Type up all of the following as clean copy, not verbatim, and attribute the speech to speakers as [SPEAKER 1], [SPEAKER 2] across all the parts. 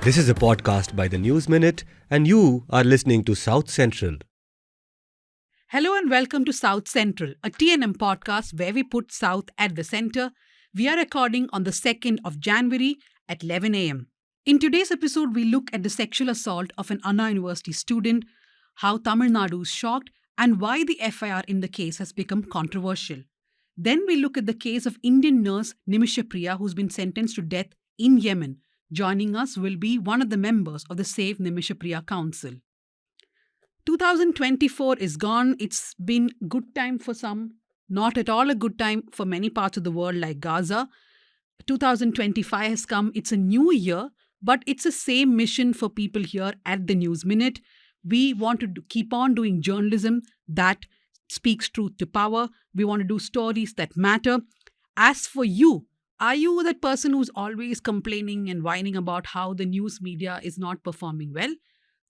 [SPEAKER 1] This is a podcast by the News Minute, and you are listening to South Central.
[SPEAKER 2] Hello and welcome to South Central, a TNM podcast where we put South at the center. We are recording on the 2nd of January at 11 a.m. In today's episode, we look at the sexual assault of an Anna University student, how Tamil Nadu is shocked, and why the FIR in the case has become controversial. Then we look at the case of Indian nurse Nimisha Priya, who's been sentenced to death in Yemen. Joining us will be one of the members of the Save Nimisha Priya Council. 2024 is gone. It's been good time for some, not at all a good time for many parts of the world like Gaza. 2025 has come. It's a new year, but it's the same mission for people here at the News Minute. We want to keep on doing journalism that speaks truth to power. We want to do stories that matter. As for you, are you that person who's always complaining and whining about how the news media is not performing well?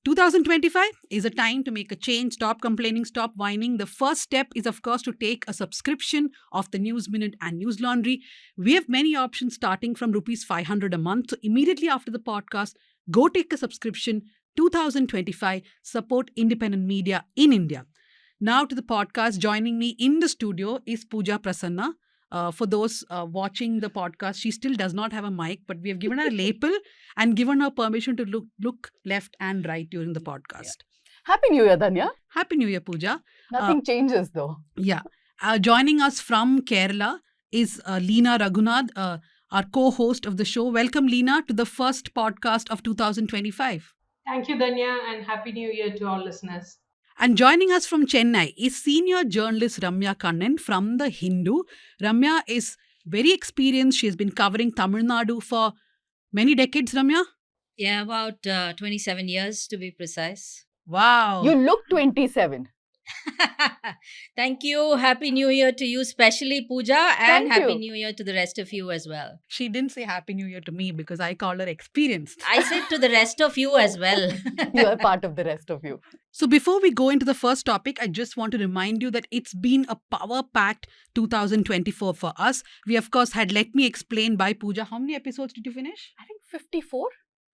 [SPEAKER 2] 2025 is a time to make a change. Stop complaining, stop whining. The first step is, of course, to take a subscription of the News Minute and News Laundry. We have many options starting from rupees 500 a month. So immediately after the podcast, go take a subscription. 2025, support independent media in India. Now to the podcast. Joining me in the studio is Pooja Prasanna. For those watching the podcast, she still does not have a mic, but we have given her a lapel and given her permission to look left and right during the podcast.
[SPEAKER 3] Yeah. Happy New Year, Dhanya.
[SPEAKER 2] Happy New Year, Pooja.
[SPEAKER 3] Nothing changes though.
[SPEAKER 2] Yeah. Joining us from Kerala is Leena Reghunath, our co-host of the show. Welcome, Leena, to the first podcast of 2025.
[SPEAKER 4] Thank you, Dhanya, and Happy New Year to all listeners.
[SPEAKER 2] And joining us from Chennai is senior journalist Ramya Kannan from The Hindu. Ramya is very experienced. She has been covering Tamil Nadu for many decades, Ramya?
[SPEAKER 5] Yeah, about 27 years to be precise.
[SPEAKER 2] Wow.
[SPEAKER 3] You look 27.
[SPEAKER 5] Thank you. Happy New Year to you, especially Pooja, and
[SPEAKER 3] Thank
[SPEAKER 5] Happy
[SPEAKER 3] you.
[SPEAKER 5] New Year to the rest of you as well.
[SPEAKER 2] She didn't say Happy New Year to me because I called her experienced.
[SPEAKER 5] I said to the rest of you as well.
[SPEAKER 3] You are part of the rest of you.
[SPEAKER 2] So before we go into the first topic, I just want to remind you that it's been a power-packed 2024 for us. We, of course, had Let Me Explain by Pooja. How many episodes did you finish?
[SPEAKER 3] I think 54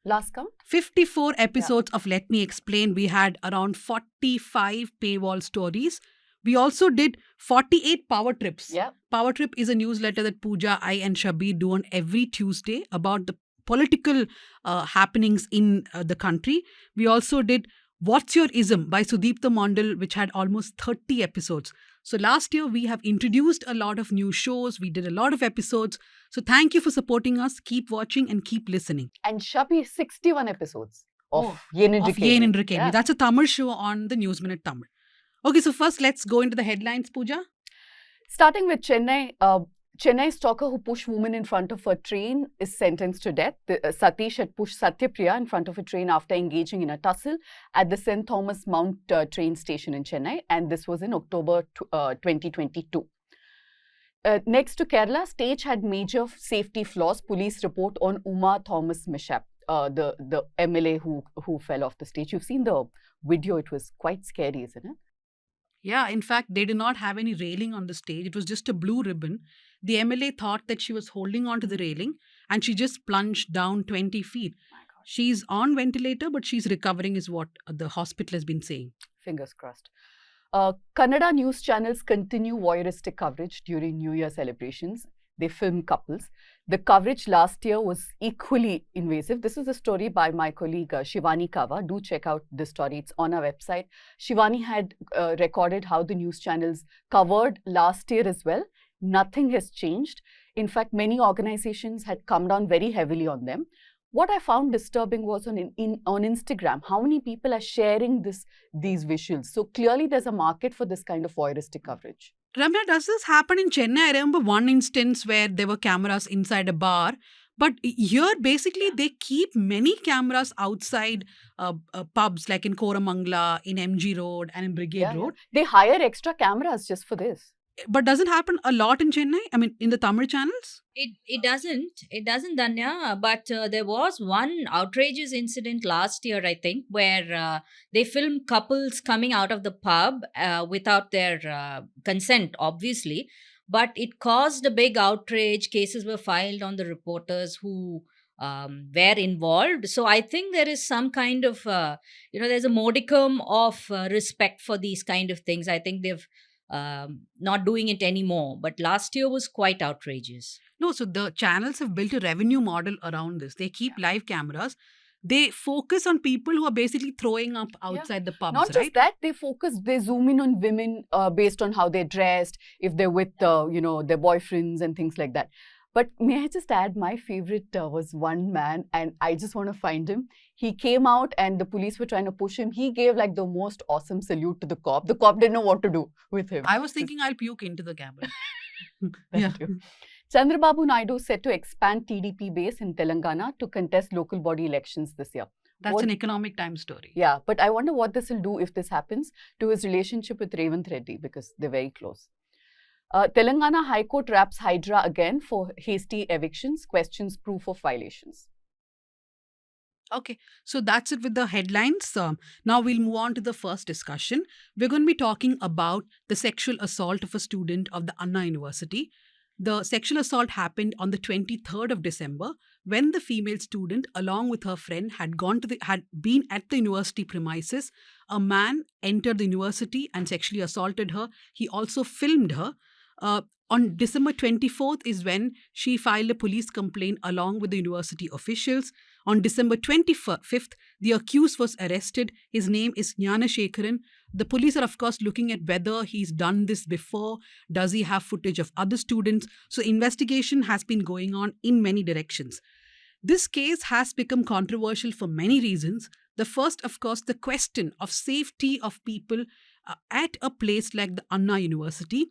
[SPEAKER 3] last count.
[SPEAKER 2] 54 episodes of Let Me Explain. We had around 45 paywall stories. We also did 48 power trips.
[SPEAKER 3] Yeah.
[SPEAKER 2] Power Trip is a newsletter that Pooja, I and Shabir do on every Tuesday about the political happenings in the country. We also did What's Your Ism by Sudipta Mondal, which had almost 30 episodes. So last year, we have introduced a lot of new shows. We did a lot of episodes. So thank you for supporting us. Keep watching and keep listening.
[SPEAKER 3] And Shabir, 61 episodes of
[SPEAKER 2] Oh,
[SPEAKER 3] Yen
[SPEAKER 2] Of Yen Indra Kelly. That's a Tamil show on the News Minute Tamil. Okay, so first let's go into the headlines, Pooja.
[SPEAKER 3] Starting with Chennai, Chennai stalker who pushed woman in front of a train is sentenced to death. Satish had pushed Satyapriya in front of a train after engaging in a tussle at the St. Thomas Mount train station in Chennai, and this was in October 2022. Next to Kerala, stage had major safety flaws. Police report on Uma Thomas mishap, the MLA who fell off the stage. You've seen the video; it was quite scary, isn't it?
[SPEAKER 2] Yeah, in fact, they did not have any railing on the stage. It was just a blue ribbon. The MLA thought that she was holding on to the railing and she just plunged down 20 feet. She's on ventilator, but she's recovering is what the hospital has been saying.
[SPEAKER 3] Fingers crossed. Kannada news channels continue voyeuristic coverage during New Year celebrations. They film couples. The coverage last year was equally invasive. This is a story by my colleague Shivani Kava. Do check out the story. It's on our website. Shivani had recorded how the news channels covered last year as well. Nothing has changed. In fact, many organizations had come down very heavily on them. What I found disturbing was on Instagram, how many people are sharing these visuals. So clearly there's a market for this kind of voyeuristic coverage.
[SPEAKER 2] Ramya, does this happen in Chennai? I remember one instance where there were cameras inside a bar. But here, basically, they keep many cameras outside pubs like in Koramangala, in MG Road and in Brigade Road.
[SPEAKER 3] They hire extra cameras just for this.
[SPEAKER 2] But does it happen a lot in Chennai? I mean, in the Tamil channels?
[SPEAKER 5] It doesn't, Dhanya. But there was one outrageous incident last year, I think, where they filmed couples coming out of the pub without their consent, obviously. But it caused a big outrage. Cases were filed on the reporters who were involved. So I think there is some kind of, there's a modicum of respect for these kind of things. I think they've not doing it anymore. But last year was quite outrageous.
[SPEAKER 2] No, so the channels have built a revenue model around this. They keep live cameras. They focus on people who are basically throwing up outside the pubs,
[SPEAKER 3] Not
[SPEAKER 2] right?
[SPEAKER 3] just that, they zoom in on women based on how they're dressed, if they're with, their boyfriends and things like that. But may I just add, my favorite was one man, and I just want to find him. He came out and the police were trying to push him. He gave like the most awesome salute to the cop. The cop didn't know what to do with him.
[SPEAKER 2] I was thinking I'll puke into the camera.
[SPEAKER 3] Thank you. Chandrababu Naidu set to expand TDP base in Telangana to contest local body elections this year.
[SPEAKER 2] That's an Economic Times story.
[SPEAKER 3] Yeah, but I wonder what this will do if this happens to his relationship with Revanth Reddy, because they're very close. Telangana High Court wraps Hydra again for hasty evictions, questions proof of violations.
[SPEAKER 2] Okay, so that's it with the headlines. Now we'll move on to the first discussion. We're going to be talking about the sexual assault of a student of the Anna University. The sexual assault happened on the 23rd of December when the female student, along with her friend, had been at the university premises. A man entered the university and sexually assaulted her. He also filmed her. On December 24th is when she filed a police complaint along with the university officials. On December 25th, the accused was arrested. His name is Gnanashekaran. The police are, of course, looking at whether he's done this before. Does he have footage of other students? So investigation has been going on in many directions. This case has become controversial for many reasons. The first, of course, the question of safety of people at a place like the Anna University.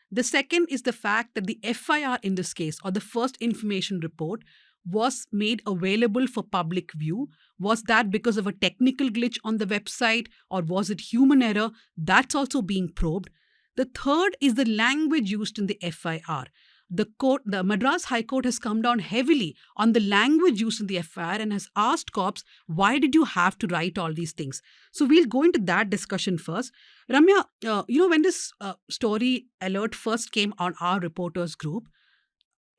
[SPEAKER 2] The second is the fact that the FIR in this case, or the first information report, was made available for public view. Was that because of a technical glitch on the website, or was it human error? That's also being probed. The third is the language used in the FIR. The Madras High Court has come down heavily on the language used in the FIR and has asked cops, why did you have to write all these things? So we'll go into that discussion first. Ramya, when this story alert first came on our reporters group,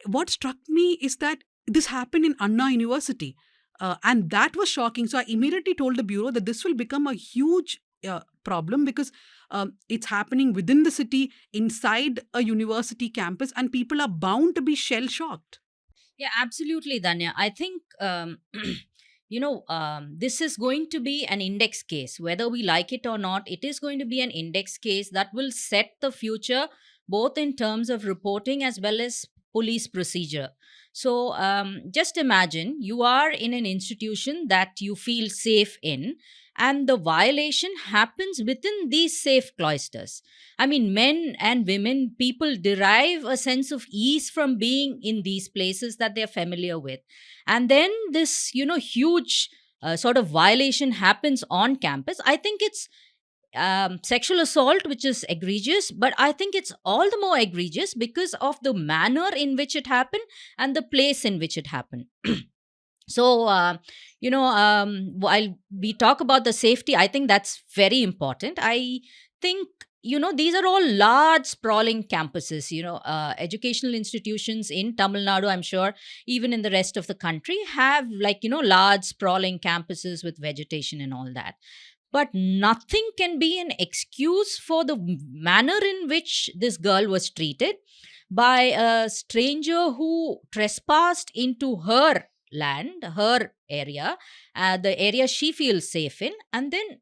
[SPEAKER 2] what struck me is that this happened in Anna University. And that was shocking. So I immediately told the bureau that this will become a huge problem because it's happening within the city, inside a university campus, and people are bound to be shell-shocked.
[SPEAKER 5] Yeah, absolutely, Dhanya. I think, this is going to be an index case. Whether we like it or not, it is going to be an index case that will set the future, both in terms of reporting as well as police procedure. So just imagine you are in an institution that you feel safe in, and the violation happens within these safe cloisters. I mean, men and women, people derive a sense of ease from being in these places that they're familiar with. And then this, huge sort of violation happens on campus. I think it's sexual assault, which is egregious, but I think it's all the more egregious because of the manner in which it happened and the place in which it happened. So, while we talk about the safety, I think that's very important. I think, these are all large, sprawling campuses, educational institutions in Tamil Nadu, I'm sure, even in the rest of the country, have large, sprawling campuses with vegetation and all that. But nothing can be an excuse for the manner in which this girl was treated by a stranger who trespassed into her land, her area, the area she feels safe in, and then,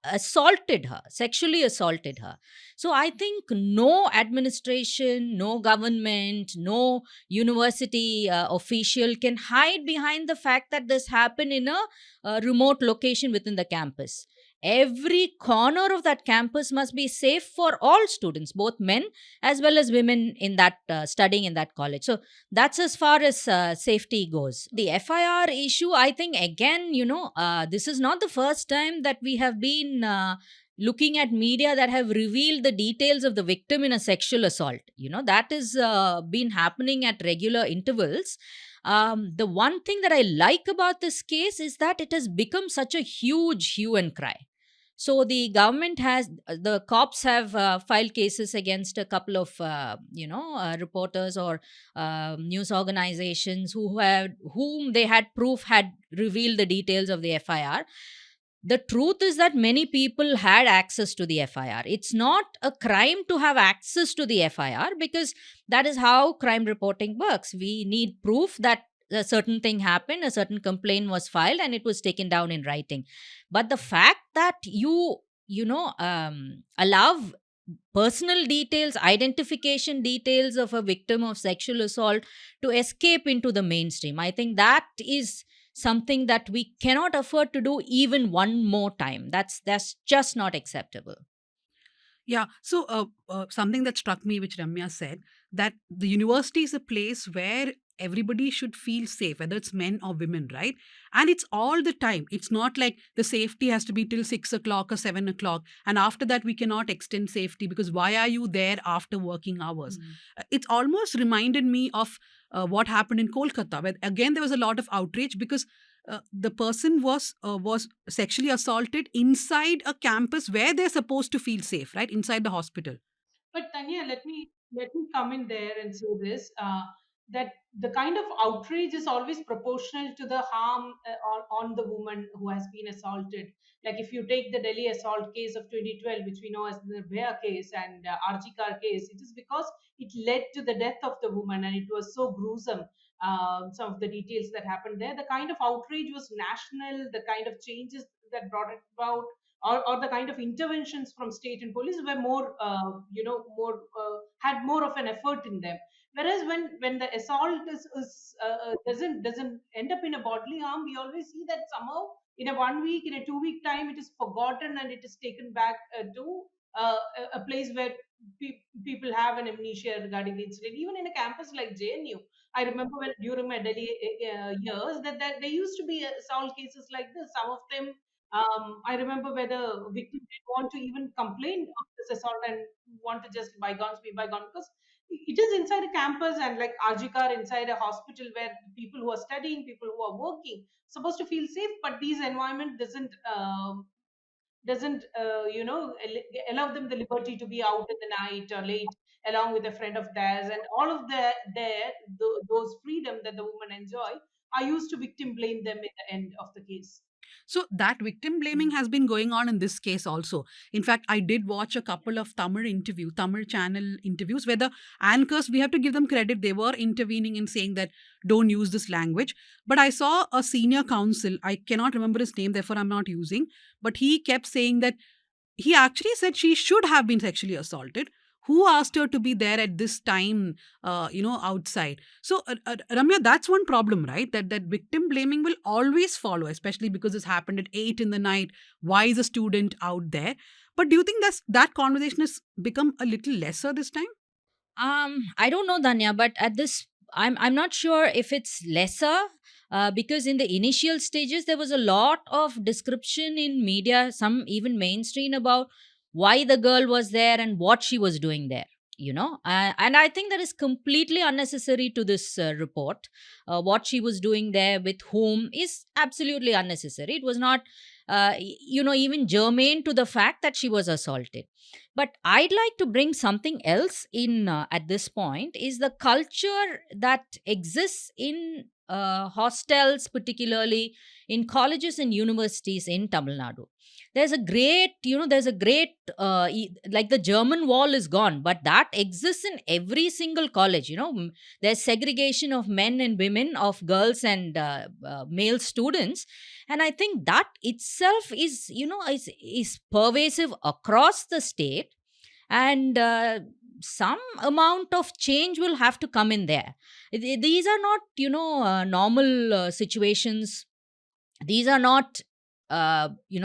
[SPEAKER 5] assaulted her, sexually assaulted her. So I think no administration, no government, no university official can hide behind the fact that this happened in a remote location within the campus. Every corner of that campus must be safe for all students, both men as well as women in that studying in that college. So that's as far as safety goes. The FIR issue, I think, again, this is not the first time that we have been looking at media that have revealed the details of the victim in a sexual assault. That has been happening at regular intervals. The one thing that I like about this case is that it has become such a huge hue and cry. So the government has, the cops have filed cases against a couple of, reporters or news organizations whom they had proof had revealed the details of the FIR. The truth is that many people had access to the FIR. It's not a crime to have access to the FIR, because that is how crime reporting works. We need proof that a certain thing happened, a certain complaint was filed, and it was taken down in writing. But the fact that allow personal details, identification details of a victim of sexual assault to escape into the mainstream, I think that is something that we cannot afford to do even one more time. That's just not acceptable.
[SPEAKER 2] Yeah. So, something that struck me, which Ramya said, that the university is a place where everybody should feel safe, whether it's men or women, right? And it's all the time. It's not like the safety has to be till 6 o'clock or 7 o'clock. And after that, we cannot extend safety, because why are you there after working hours? It's almost reminded me of what happened in Kolkata, where again there was a lot of outrage because the person was sexually assaulted inside a campus where they're supposed to feel safe, right? Inside the hospital.
[SPEAKER 4] But Tanya, let me come in there and say this: that the kind of outrage is always proportional to the harm on the woman who has been assaulted. Like if you take the Delhi assault case of 2012, which we know as the Nirbhaya case and RG Kar case, it is because it led to the death of the woman, and it was so gruesome. Some of the details that happened there, the kind of outrage was national. The kind of changes that brought it about, or the kind of interventions from state and police were more more had more of an effort in them. Whereas when the assault is doesn't end up in a bodily harm, we always see that somehow in a 1 week, in a 2 week time, it is forgotten and it is taken back to a place where people have an amnesia regarding the incident. Even in a campus like JNU, I remember when during my Delhi years that there used to be assault cases like this. Some of them, I remember where the victim didn't want to even complain of this assault and want to just bygones be bygone, because it is inside a campus and like Arjikar inside a hospital where people who are studying, people who are working, supposed to feel safe, but these environment doesn't allow them the liberty to be out in the night or late along with a friend of theirs, and all of those freedom that the women enjoy are used to victim blame them at the end of the case.
[SPEAKER 2] So that victim blaming has been going on in this case also. In fact, I did watch a couple of Tamil channel interviews where the anchors, we have to give them credit, they were intervening and saying that don't use this language. But I saw a senior counsel, I cannot remember his name, therefore I'm not using, but he kept saying that he actually said she should have been sexually assaulted. Who asked her to be there at this time, outside? So, Ramya, that's one problem, right? That victim blaming will always follow, especially because this happened at 8 in the night. Why is a student out there? But do you think that conversation has become a little lesser this time?
[SPEAKER 5] I don't know, Danya, but at this, I'm not sure if it's lesser, because in the initial stages there was a lot of description in media, some even mainstream, about why the girl was there and what she was doing there. And I think that is completely unnecessary to this report. What she was doing there with whom is absolutely unnecessary. It was not, even germane to the fact that she was assaulted. But I'd like to bring something else in at this point, is the culture that exists in hostels, particularly in colleges and universities in Tamil Nadu. Like the German wall is gone, but that exists in every single college. There's segregation of men and women, of girls and male students. And I think that itself is pervasive across the state. And some amount of change will have to come in there. These are not normal situations. These are not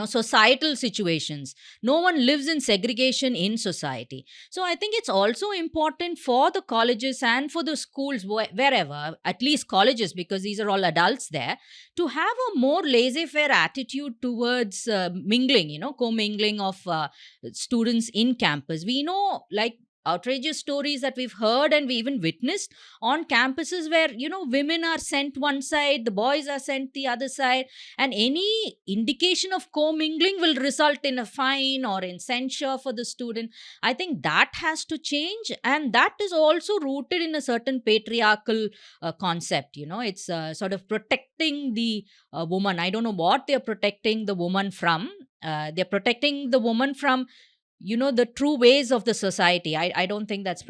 [SPEAKER 5] societal situations. No one lives in segregation in society. So I think it's also important for the colleges and for the schools, wherever, at least colleges, because these are all adults there, to have a more laissez-faire attitude towards mingling, co-mingling of students in campus. We know, like, outrageous stories that we've heard and we even witnessed on campuses where, women are sent one side, the boys are sent the other side, and any indication of commingling will result in a fine or in censure for the student. I think that has to change, and that is also rooted in a certain patriarchal concept. It's sort of protecting the woman. I don't know what they're protecting the woman from. They're protecting the woman from the true ways of the society. I don't think that's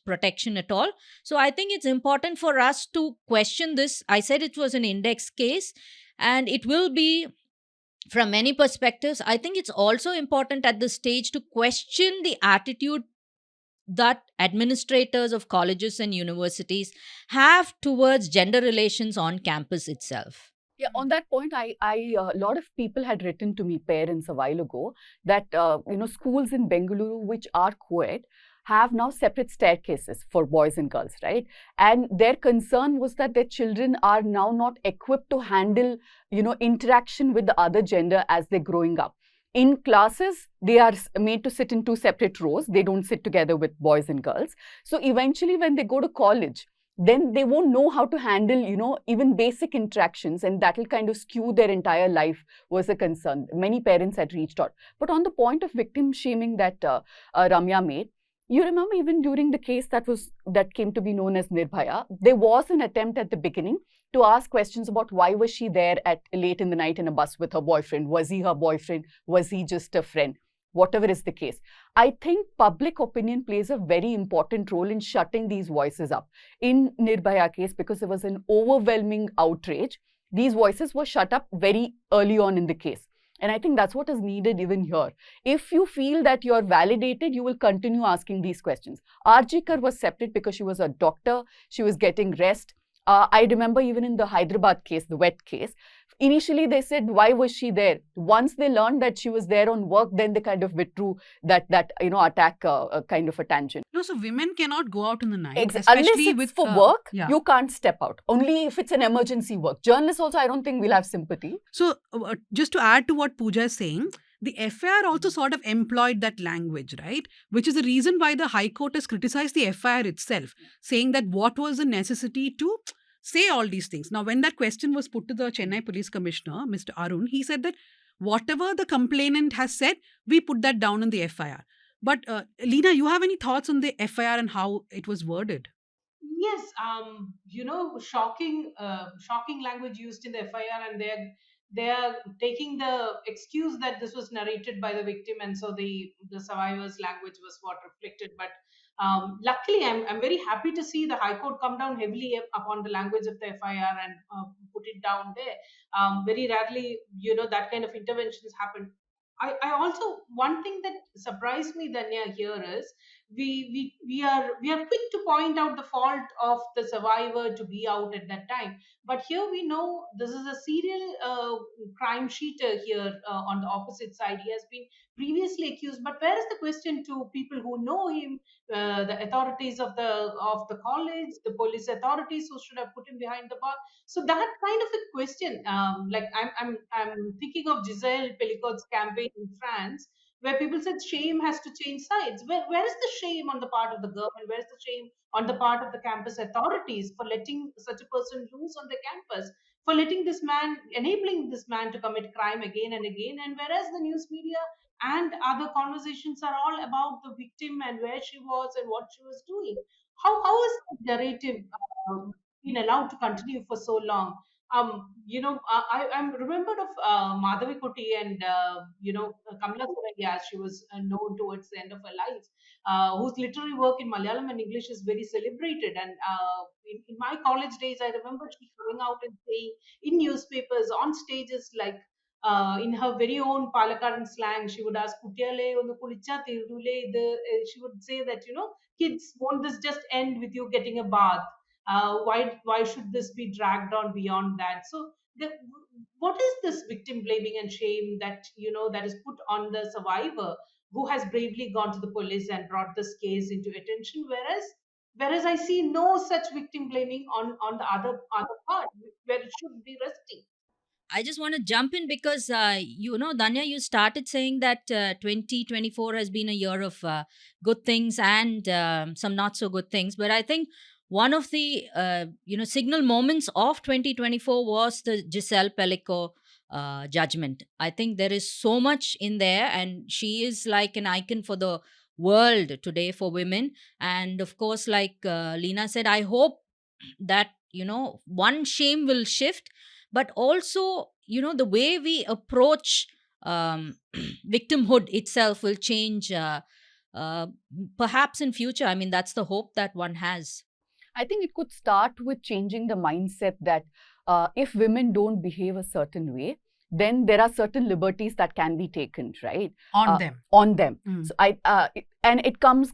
[SPEAKER 5] protection at all. So I think it's important for us to question this. I said it was an index case, and it will be from many perspectives. I think it's also important at this stage to question the attitude that administrators of colleges and universities have towards gender relations on campus itself.
[SPEAKER 3] Yeah, on that point, a lot of people had written to me, parents, a while ago, that schools in Bengaluru which are co-ed have now separate staircases for boys and girls, right? And their concern was that their children are now not equipped to handle, interaction with the other gender as they're growing up. In classes, they are made to sit in two separate rows. They don't sit together with boys and girls. So eventually, when they go to college, then they won't know how to handle, even basic interactions, and that will kind of skew their entire life, was a concern. Many parents had reached out. But on the point of victim shaming that Ramya made, you remember even during the case that came to be known as Nirbhaya, there was an attempt at the beginning to ask questions about why was she there at late in the night in a bus with her boyfriend? Was he her boyfriend? Was he just a friend? Whatever is the case. I think public opinion plays a very important role in shutting these voices up. In Nirbhaya case, because there was an overwhelming outrage, these voices were shut up very early on in the case. And I think that's what is needed even here. If you feel that you're validated, you will continue asking these questions. R.G. Kar was separate because she was a doctor. She was getting rest. I remember even in the Hyderabad case, the wet case, initially they said, why was she there? Once they learned that she was there on work, then they kind of withdrew that attack kind of a tangent.
[SPEAKER 2] No, so women cannot go out in the night.
[SPEAKER 3] Unless it's for work,
[SPEAKER 2] yeah.
[SPEAKER 3] You can't step out. Only if it's an emergency work. Journalists also, I don't think will have sympathy.
[SPEAKER 2] So just to add to what Pooja is saying, the FIR also sort of employed that language, right? Which is the reason why the High Court has criticized the FIR itself, saying that what was the necessity to say all these things. Now, when that question was put to the Chennai Police Commissioner, Mr. Arun, he said that whatever the complainant has said, we put that down in the FIR. But Leena, you have any thoughts on the FIR and how it was worded?
[SPEAKER 4] Yes, shocking language used in the FIR, and they're taking the excuse that this was narrated by the victim, and so the survivor's language was what reflected. But luckily, I'm very happy to see the High Court come down heavily upon the language of the FIR and put it down there. Very rarely, that kind of interventions happen. I also, one thing that surprised me, Danya, here is we are quick to point out the fault of the survivor to be out at that time, but here we know this is a serial crime sheeter here on the opposite side. He has been previously accused, but where is the question to people who know him, the authorities of the college, the police authorities who should have put him behind the bar? So that kind of a question, like I'm thinking of Giselle Pellicot's campaign in France, where people said shame has to change sides. Where is the shame on the part of the government? Where is the shame on the part of the campus authorities for letting such a person loose on the campus, for letting this man, enabling this man to commit crime again and again? And whereas the news media and other conversations are all about the victim and where she was and what she was doing, how is the narrative been allowed to continue for so long? I'm remembered of Madhavi Kuti and Kamala Suraya, as she was known towards the end of her life, whose literary work in Malayalam and English is very celebrated. And in my college days, I remember she coming out and saying in newspapers, on stages, like in her very own Palakaran slang, she would ask, "Kuttiyale onu kulicha tirudule idu." She would say that, kids, won't this just end with you getting a bath? Why should this be dragged on beyond that? So the, what is this victim blaming and shame that that is put on the survivor, who has bravely gone to the police and brought this case into attention, whereas I see no such victim blaming on the other part where it should be resting.
[SPEAKER 5] I just want to jump in because, Danya, you started saying that 2024 has been a year of good things and some not so good things. But I think one of the, signal moments of 2024 was the Giselle Pellico judgment. I think there is so much in there, and she is like an icon for the world today for women. And of course, like Leena said, I hope that, one shame will shift, but also, the way we approach victimhood itself will change, uh, perhaps in future. I mean, that's the hope that one has.
[SPEAKER 3] I think it could start with changing the mindset that if women don't behave a certain way, then there are certain liberties that can be taken, right?
[SPEAKER 2] On them.
[SPEAKER 3] On them.
[SPEAKER 2] Mm.
[SPEAKER 3] So and it comes,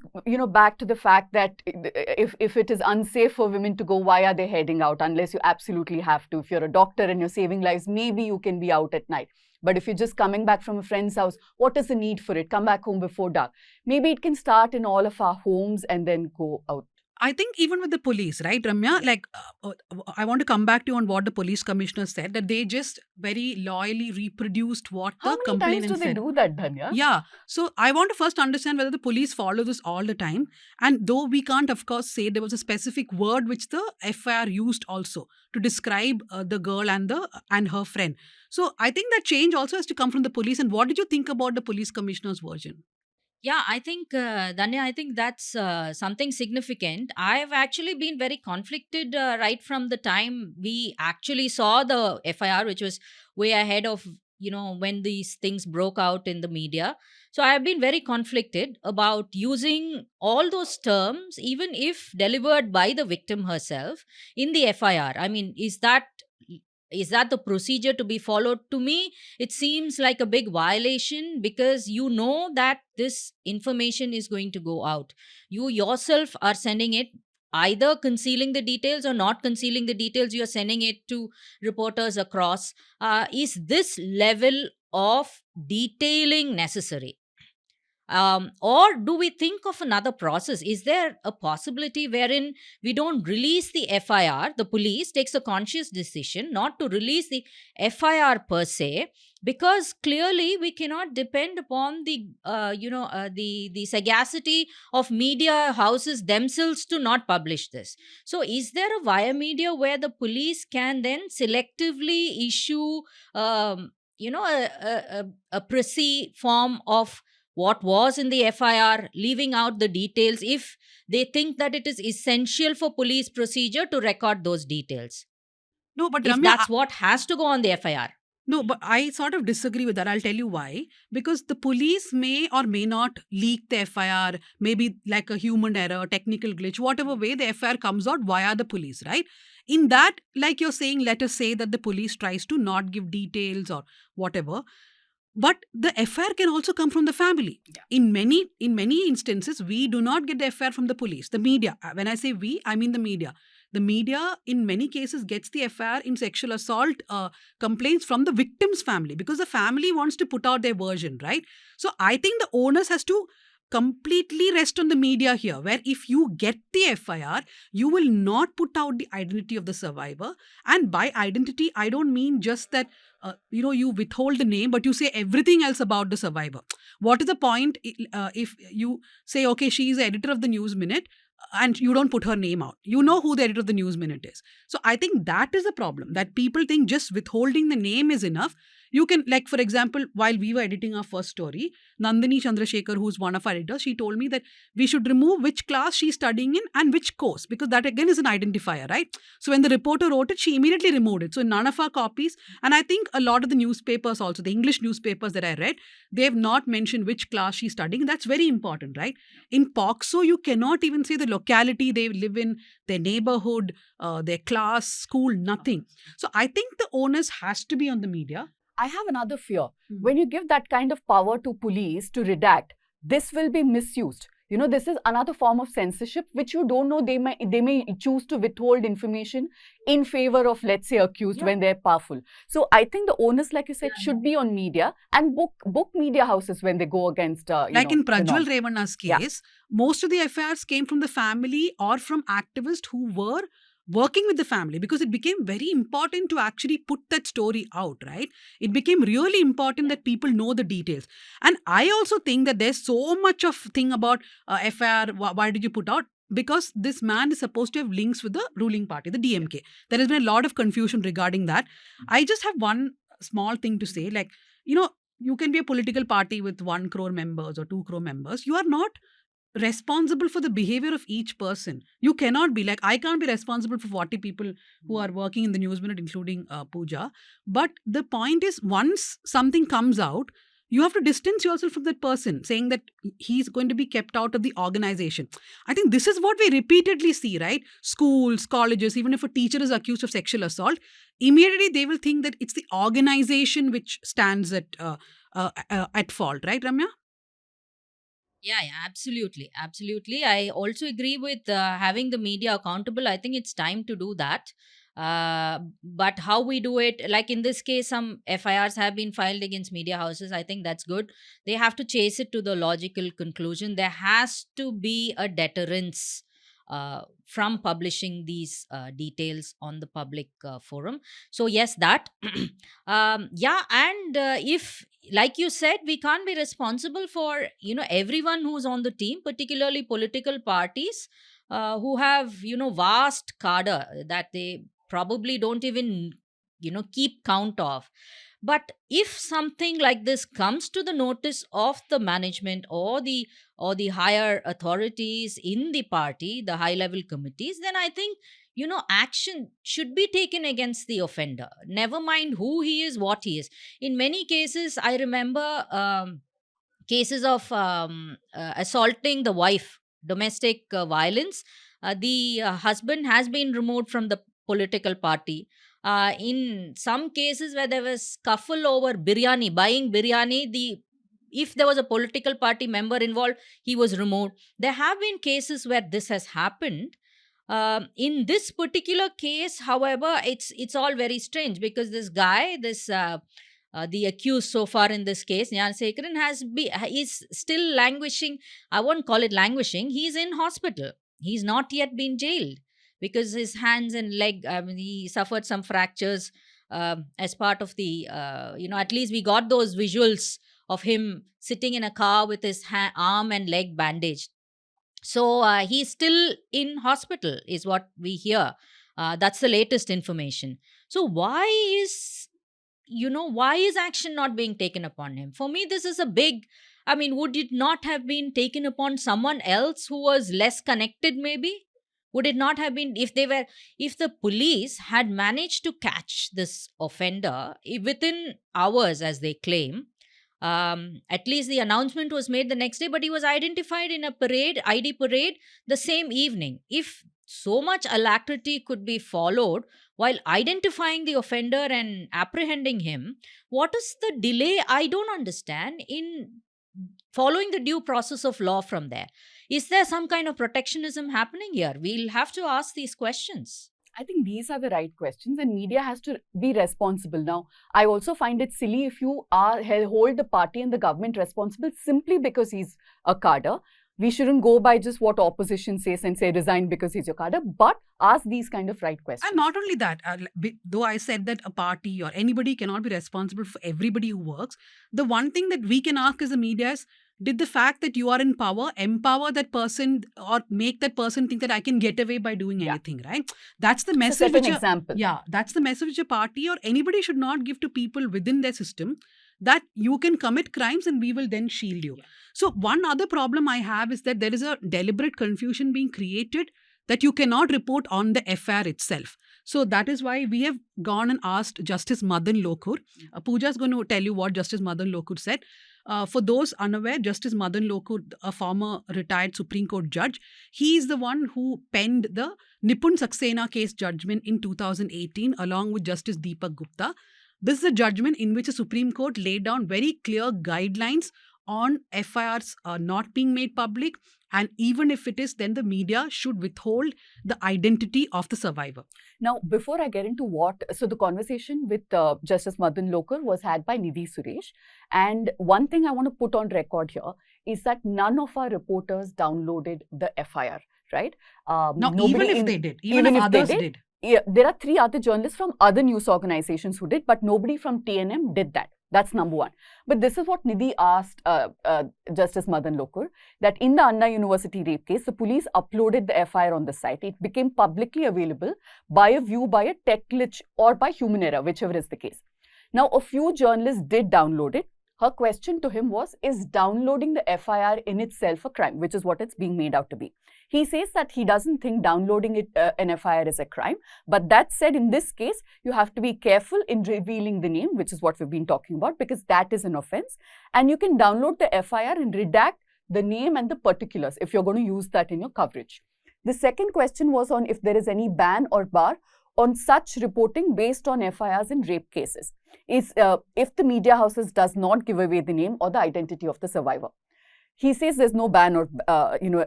[SPEAKER 3] back to the fact that if it is unsafe for women to go, why are they heading out? Unless you absolutely have to. If you're a doctor and you're saving lives, maybe you can be out at night. But if you're just coming back from a friend's house, what is the need for it? Come back home before dark. Maybe it can start in all of our homes and then go out.
[SPEAKER 2] I think even with the police, right, Ramya, like I want to come back to you on what the police commissioner said, that they just very loyally reproduced what
[SPEAKER 3] How
[SPEAKER 2] the
[SPEAKER 3] many
[SPEAKER 2] complainant
[SPEAKER 3] times do they
[SPEAKER 2] said.
[SPEAKER 3] do that, Dhanya?
[SPEAKER 2] Yeah. So I want to first understand whether the police follow this all the time. And though we can't, of course, say there was a specific word which the FIR used also to describe the girl and her friend. So I think that change also has to come from the police. And what did you think about the police commissioner's version?
[SPEAKER 5] Yeah, I think, Danya, I think that's something significant. I've actually been very conflicted right from the time we actually saw the FIR, which was way ahead of, when these things broke out in the media. So I've been very conflicted about using all those terms, even if delivered by the victim herself in the FIR. I mean, is that the procedure to be followed? To me, it seems like a big violation, because you know that this information is going to go out. You yourself are sending it, either concealing the details or not concealing the details. You are sending it to reporters across. Is this level of detailing necessary? Or do we think of another process? Is there a possibility wherein we don't release the FIR, the police takes a conscious decision not to release the FIR per se, because clearly we cannot depend upon the sagacity of media houses themselves to not publish this. So is there a via media where the police can then selectively issue a précis form of what was in the FIR, leaving out the details if they think that it is essential for police procedure to record those details?
[SPEAKER 2] No, but
[SPEAKER 5] If
[SPEAKER 2] Ramya,
[SPEAKER 5] that's what has to go on the FIR.
[SPEAKER 2] no, but I sort of disagree with that. I'll tell you why. Because the police may or may not leak the FIR, maybe like a human error, technical glitch, whatever way the FIR comes out via the police, right? In that, like you're saying, let us say that the police tries to not give details or whatever. But the FIR can also come from the family.
[SPEAKER 3] Yeah.
[SPEAKER 2] In many instances, we do not get the FIR from the police. The media, when I say we, I mean the media. The media, in many cases, gets the FIR in sexual assault complaints from the victim's family, because the family wants to put out their version, right? So I think the onus has to completely rest on the media here, where if you get the FIR, you will not put out the identity of the survivor. And by identity, I don't mean just that you withhold the name, but you say everything else about the survivor. What is the point if you say, okay, she is the editor of the News Minute, and you don't put her name out? You know who the editor of the News Minute is. So I think that is the problem, that people think just withholding the name is enough. You can, like, for example, while we were editing our first story, Nandini Chandrasekhar, who's one of our editors, she told me that we should remove which class she's studying in and which course, because that again is an identifier, right? So when the reporter wrote it, she immediately removed it. So in none of our copies, and I think a lot of the newspapers also, the English newspapers that I read, they have not mentioned which class she's studying. That's very important, right? In POCSO, you cannot even say the locality they live in, their neighborhood, their class, school, nothing. So I think the onus has to be on the media.
[SPEAKER 3] I have another fear. When you give that kind of power to police to redact, this will be misused. This is another form of censorship, which you don't know. They may choose to withhold information in favor of, let's say, accused when they're powerful. So I think the onus, like you said, should be on media and book media houses when they go against.
[SPEAKER 2] Like in Prajwal Revanna's case, most of the FIRs came from the family or from activists who were working with the family, because it became very important to actually put that story out, right? It became really important that people know the details. And I also think that there's so much of thing about FIR, why did you put out? Because this man is supposed to have links with the ruling party, the DMK. There has been a lot of confusion regarding that. I just have one small thing to say, like, you can be a political party with 1 crore members or 2 crore members. You are not responsible for the behavior of each person. You cannot be like, I can't be responsible for 40 people who are working in the news minute, including Pooja. But the point is, once something comes out, you have to distance yourself from that person, saying that he's going to be kept out of the organization. I think this is what we repeatedly see, right? Schools, colleges, even if a teacher is accused of sexual assault, immediately they will think that it's the organization which stands at fault, right, Ramya?
[SPEAKER 5] Yeah, absolutely. Absolutely. I also agree with having the media accountable. I think it's time to do that. But how we do it, like in this case, some FIRs have been filed against media houses. I think that's good. They have to chase it to the logical conclusion. There has to be a deterrence from publishing these details on the public forum. So, yes, that. Yeah, and if, like you said, we can't be responsible for everyone who's on the team, particularly political parties who have vast cadre that they probably don't even keep count of. But if something like this comes to the notice of the management or the higher authorities in the party, the high level committees, then I think action should be taken against the offender, never mind who he is, what he is. In many cases, I remember cases of assaulting the wife, domestic violence. The husband has been removed from the political party. In some cases where there was scuffle over biryani, buying biryani, if there was a political party member involved, he was removed. There have been cases where this has happened. In this particular case, however, it's all very strange, because this guy, the accused so far in this case, Nyanasekaran, is still languishing. I won't call it languishing. He's in hospital. He's not yet been jailed, because his hands and leg, he suffered some fractures as part of the, at least we got those visuals of him sitting in a car with his arm and leg bandaged. So he's still in hospital, is what we hear. That's the latest information. So why is action not being taken upon him? For me, this is a big, would it not have been taken upon someone else who was less connected, maybe? Would it not have been, if the police had managed to catch this offender within hours, as they claim, at least the announcement was made the next day, but he was identified in a ID parade the same evening. If so much alacrity could be followed while identifying the offender and apprehending him, what is the delay? I don't understand in following the due process of law from there. Is there some kind of protectionism happening here? We'll have to ask these questions.
[SPEAKER 3] I think these are the right questions, and media has to be responsible. Now, I also find it silly if you hold the party and the government responsible simply because he's a cadre. We shouldn't go by just what opposition says and say resign because he's your cadre, but ask these kind of right questions.
[SPEAKER 2] And not only that, though I said that a party or anybody cannot be responsible for everybody who works, the one thing that we can ask as the media is, did the fact that you are in power empower that person or make that person think that I can get away by doing anything, right? That's the message.
[SPEAKER 3] Set an example.
[SPEAKER 2] That's the message which a party or anybody should not give to people within their system, that you can commit crimes and we will then shield you. Yeah. So one other problem I have is that there is a deliberate confusion being created that you cannot report on the FIR itself. So that is why we have gone and asked Justice Madan Lokur. Pooja is going to tell you what Justice Madan Lokur said. For those unaware, Justice Madan Lokur, a former retired Supreme Court judge, he is the one who penned the Nipun Saxena case judgment in 2018 along with Justice Deepak Gupta. This is a judgment in which the Supreme Court laid down very clear guidelines on FIRs not being made public, and even if it is, then the media should withhold the identity of the survivor.
[SPEAKER 3] Now, before I get into so the conversation with Justice Madan Lokur was had by Nidhi Suresh, and one thing I want to put on record here is that none of our reporters downloaded the FIR. right?
[SPEAKER 2] Now,
[SPEAKER 3] Nobody
[SPEAKER 2] even if
[SPEAKER 3] in-
[SPEAKER 2] they did, even
[SPEAKER 3] even
[SPEAKER 2] if
[SPEAKER 3] if they
[SPEAKER 2] others
[SPEAKER 3] did,
[SPEAKER 2] did.
[SPEAKER 3] yeah, there are 3 other journalists from other news organizations who did, but nobody from TNM did that. That's number one. But this is what Nidhi asked Justice Madan Lokur, that in the Anna University rape case, the police uploaded the FIR on the site. It became publicly available by a view by a tech glitch or by human error, whichever is the case. Now, a few journalists did download it. Her question to him was, is downloading the FIR in itself a crime, which is what it's being made out to be. He says that he doesn't think downloading it, an FIR is a crime. But that said, in this case, you have to be careful in revealing the name, which is what we've been talking about, because that is an offense. And you can download the FIR and redact the name and the particulars if you're going to use that in your coverage. The second question was on if there is any ban or bar on such reporting based on FIRs in rape cases. Is if the media houses does not give away the name or the identity of the survivor. He says there's no ban or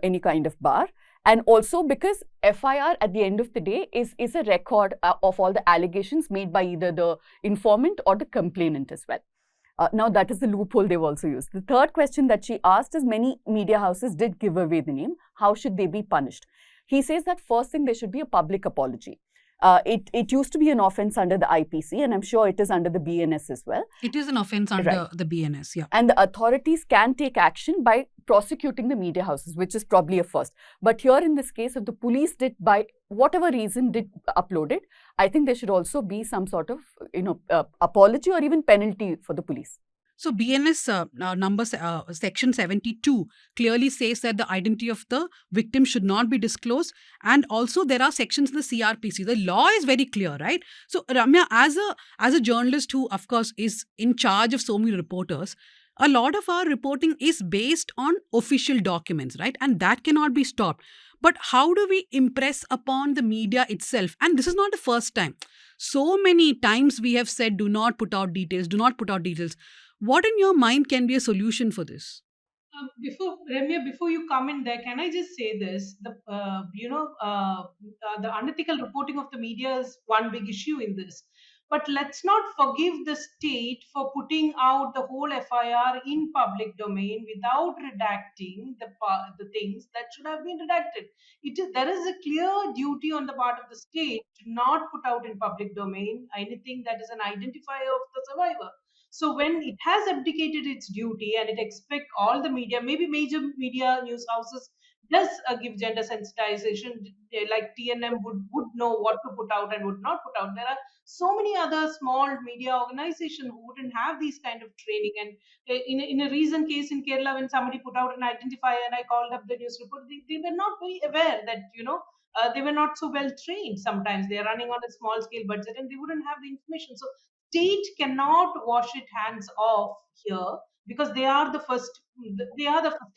[SPEAKER 3] any kind of bar, and also because FIR at the end of the day is a record of all the allegations made by either the informant or the complainant as well. Now that is the loophole they've also used. The third question that she asked is, many media houses did give away the name. How should they be punished? He says that first thing, there should be a public apology. It used to be an offense under the IPC, and I'm sure it is under the BNS as well.
[SPEAKER 2] It is an offense under the BNS, yeah.
[SPEAKER 3] And the authorities can take action by prosecuting the media houses, which is probably a first. But here in this case, if the police did, by whatever reason, did upload it, I think there should also be some sort of apology or even penalty for the police.
[SPEAKER 2] So BNS section 72 clearly says that the identity of the victim should not be disclosed, and also there are sections in the CRPC. The law is very clear, right? So Ramya, as a journalist who of course is in charge of so many reporters, a lot of our reporting is based on official documents, right? And that cannot be stopped. But how do we impress upon the media itself? And this is not the first time. So many times we have said, do not put out details, do not put out details. What in your mind can be a solution for this?
[SPEAKER 4] Before Ramya, before you come in there, can I just say this? The unethical reporting of the media is one big issue in this. But let's not forgive the state for putting out the whole FIR in public domain without redacting the things that should have been redacted. There is a clear duty on the part of the state to not put out in public domain anything that is an identifier of the survivor. So when it has abdicated its duty and it expect all the media, maybe major media news houses does give gender sensitization, like TNM would know what to put out and would not put out. There are so many other small media organizations who wouldn't have these kind of training. And in a recent case in Kerala, when somebody put out an identifier and I called up the news report, they were not very aware that, they were not so well trained. Sometimes they are running on a small scale budget and they wouldn't have the information. So state cannot wash its hands off here, because they are the first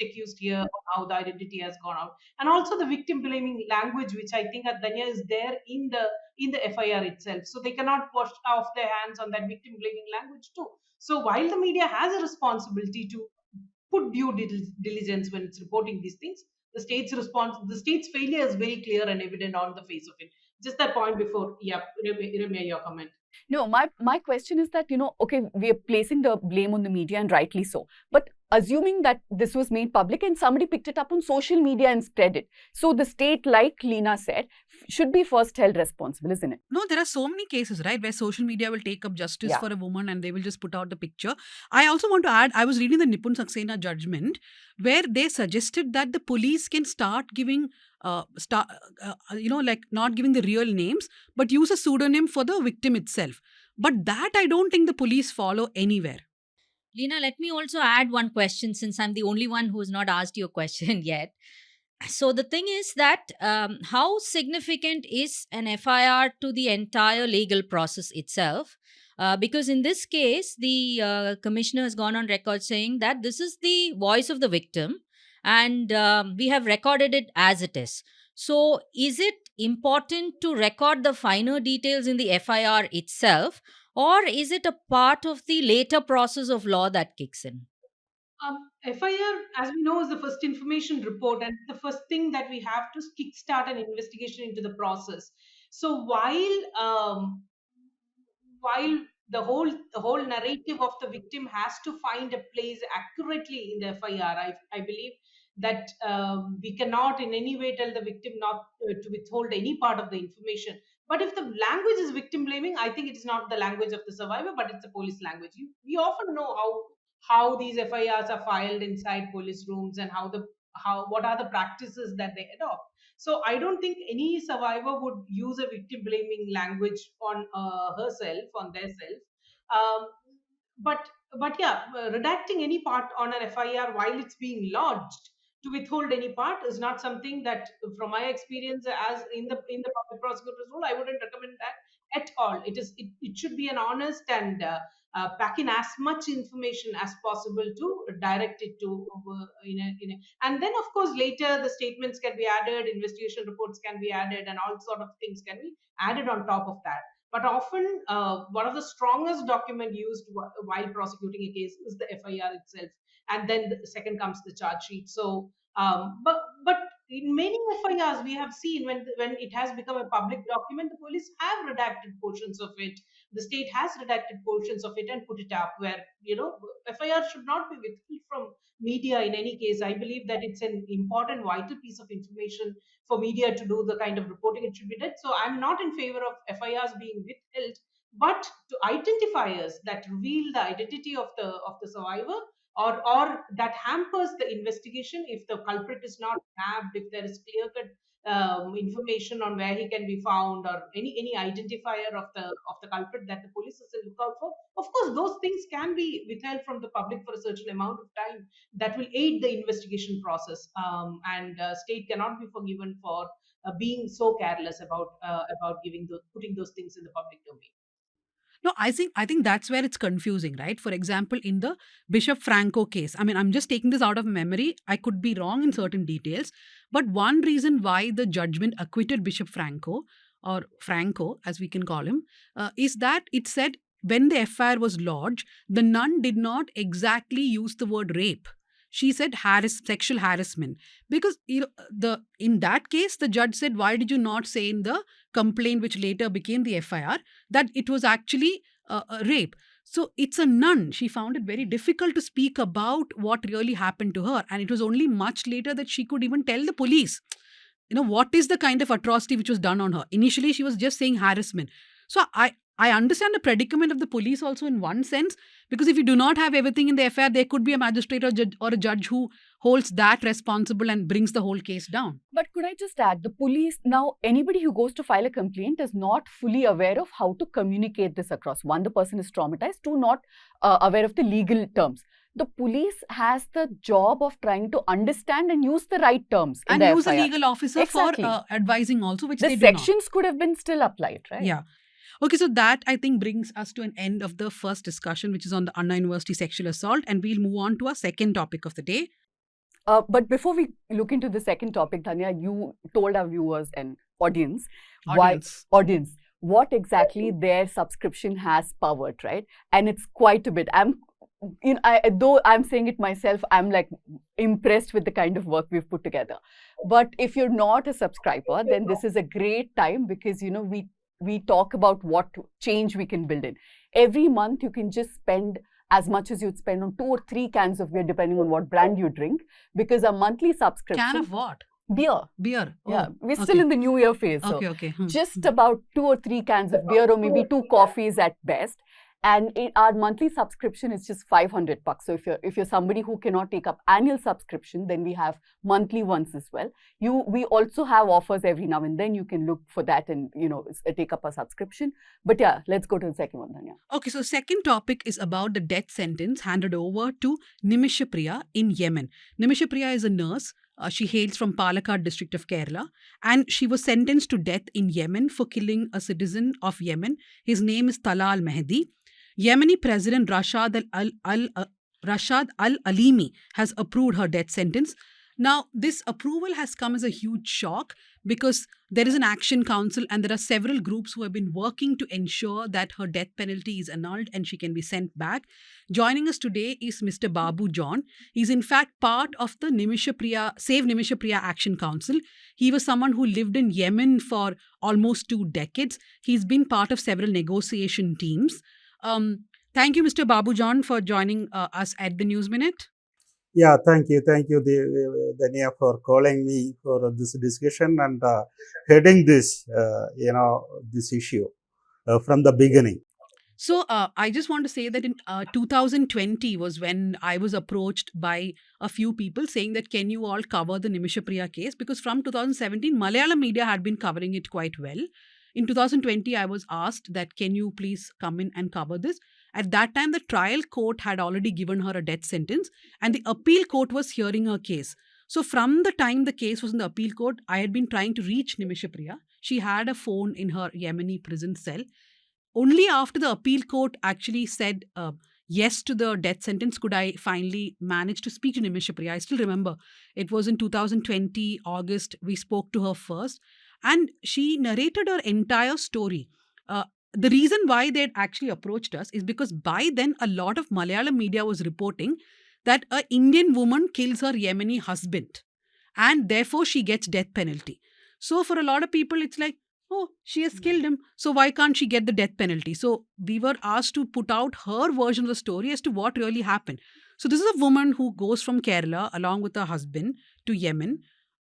[SPEAKER 4] accused here of how the identity has gone out, and also the victim blaming language, which I think at Danya is there in the FIR itself. So they cannot wash off their hands on that victim blaming language too. So while the media has a responsibility to put due diligence when it's reporting these things, the state's failure is very clear and evident on the face of it. Just that point before, yeah, Ramya, your comment.
[SPEAKER 3] No, my question is that, okay, we are placing the blame on the media, and rightly so. But assuming that this was made public and somebody picked it up on social media and spread it, so the state, like Leena said, should be first held responsible, isn't it?
[SPEAKER 2] No, there are so many cases, right, where social media will take up justice
[SPEAKER 3] Yeah.
[SPEAKER 2] for a woman and they will just put out the picture. I also want to add, I was reading the Nipun Saxena judgment where they suggested that the police can start giving, like not giving the real names, but use a pseudonym for the victim itself. But that I don't think the police follow anywhere.
[SPEAKER 5] Leena, let me also add one question since I'm the only one who has not asked you a question yet. So the thing is that how significant is an FIR to the entire legal process itself? Because in this case, the commissioner has gone on record saying that this is the voice of the victim and we have recorded it as it is. So is it important to record the finer details in the FIR itself, or is it a part of the later process of law that kicks in?
[SPEAKER 4] FIR, as we know, is the first information report, and the first thing that we have to kickstart an investigation into the process. So while the whole narrative of the victim has to find a place accurately in the FIR, I believe that we cannot in any way tell the victim not to withhold any part of the information. But if the language is victim blaming, I think it is not the language of the survivor, but it's the police language. We often know how these FIRs are filed inside police rooms, and how what are the practices that they adopt. So I don't think any survivor would use a victim blaming language on herself, on their self. Um, but yeah, redacting any part on an FIR while it's being lodged to withhold any part is not something that, from my experience as in the public prosecutor's role, I wouldn't recommend that at all. It should be an honest and pack in as much information as possible to direct it to and then of course later the statements can be added, investigation reports can be added, and all sort of things can be added on top of that. But often, one of the strongest document used while prosecuting a case is the FIR itself, and then the second comes the charge sheet. So, but in many FIRs we have seen when it has become a public document, the police have redacted portions of it. The state has redacted portions of it and put it up. Where FIR should not be withheld from media in any case. I believe that it's an important, vital piece of information for media to do the kind of reporting it should be done. So I'm not in favor of FIRs being withheld, but to identifiers that reveal the identity of the survivor, or that hampers the investigation if the culprit is not nabbed, if there is clear cut information on where he can be found, or any identifier of the culprit that the police is in lookout for. Of course, those things can be withheld from the public for a certain amount of time that will aid the investigation process. And state cannot be forgiven for being so careless about putting those things in the public domain.
[SPEAKER 2] No, I think that's where it's confusing, right? For example, in the Bishop Franco case, I mean, I'm just taking this out of memory. I could be wrong in certain details, but one reason why the judgment acquitted Bishop Franco, or Franco as we can call him, is that it said when the FIR was lodged, the nun did not exactly use the word rape. She said sexual harassment, because in that case the judge said, why did you not say in the complaint which later became the FIR that it was actually a rape? So it's a nun. She found it very difficult to speak about what really happened to her, and it was only much later that she could even tell the police, what is the kind of atrocity which was done on her. Initially she was just saying harassment. So I understand the predicament of the police also in one sense, because if you do not have everything in the FIR, there could be a magistrate or a judge who holds that responsible and brings the whole case down.
[SPEAKER 3] But could I just add, the police, now anybody who goes to file a complaint is not fully aware of how to communicate this across. One, the person is traumatized. Two, not aware of the legal terms. The police has the job of trying to understand and use the right terms in
[SPEAKER 2] and
[SPEAKER 3] the
[SPEAKER 2] use
[SPEAKER 3] FIR.
[SPEAKER 2] a legal officer
[SPEAKER 3] Exactly.
[SPEAKER 2] for advising also, which
[SPEAKER 3] The
[SPEAKER 2] they do not.
[SPEAKER 3] sections could have been still applied, right?
[SPEAKER 2] Yeah. Okay, so that I think brings us to an end of the first discussion, which is on the Anna University sexual assault, and we'll move on to our second topic of the day.
[SPEAKER 3] But before we look into the second topic, Dhanya, you told our viewers and audience what exactly their subscription has powered, right? And it's quite a bit. Though I'm saying it myself, I'm like impressed with the kind of work we've put together. But if you're not a subscriber, then this is a great time, because we talk about what change we can build in. Every month you can just spend as much as you'd spend on 2 or 3 cans of beer, depending on what brand you drink, because a monthly subscription.
[SPEAKER 2] Can of what?
[SPEAKER 3] Beer.
[SPEAKER 2] Beer. Oh,
[SPEAKER 3] Yeah, we're still in the New Year phase. So
[SPEAKER 2] Okay.
[SPEAKER 3] just about 2 or 3 cans of beer, or maybe 2 coffees at best. And our monthly subscription is just $500. So if you're somebody who cannot take up annual subscription, then we have monthly ones as well. We also have offers every now and then. You can look for that and take up a subscription. But yeah, let's go to the second one, Dhanya.
[SPEAKER 2] Okay, so second topic is about the death sentence handed over to Nimisha Priya in Yemen. Nimisha Priya is a nurse. She hails from Palakkad district of Kerala, and she was sentenced to death in Yemen for killing a citizen of Yemen. His name is Talal Mehdi. Yemeni President Rashad al-Alimi has approved her death sentence. Now, this approval has come as a huge shock, because there is an action council and there are several groups who have been working to ensure that her death penalty is annulled and she can be sent back. Joining us today is Mr. Babu John. He's in fact part of the Save Nimisha Priya Action Council. He was someone who lived in Yemen for almost 2 decades. He's been part of several negotiation teams. Thank you, Mr. Babu John, for joining us at the News Minute.
[SPEAKER 6] Yeah, thank you, Dania, for calling me for this discussion and heading this, this issue from the beginning.
[SPEAKER 2] So I just want to say that in 2020 was when I was approached by a few people saying that can you all cover the Nimisha Priya case, because from 2017 Malayalam media had been covering it quite well. In 2020 I was asked that can you please come in and cover this. At that time the trial court had already given her a death sentence and the appeal court was hearing her case. So from the time the case was in the appeal court, I had been trying to reach Nimisha Priya. She had a phone in her Yemeni prison cell. Only after the appeal court actually said yes to the death sentence could I finally manage to speak to Nimisha Priya. I still remember it was in 2020 August. We spoke to her first, and she narrated her entire story. The reason why they had actually approached us is because by then a lot of Malayalam media was reporting that a Indian woman kills her Yemeni husband and therefore she gets death penalty. So for a lot of people it's like, oh, she has killed him, so why can't she get the death penalty? So we were asked to put out her version of the story as to what really happened. So this is a woman who goes from Kerala along with her husband to Yemen.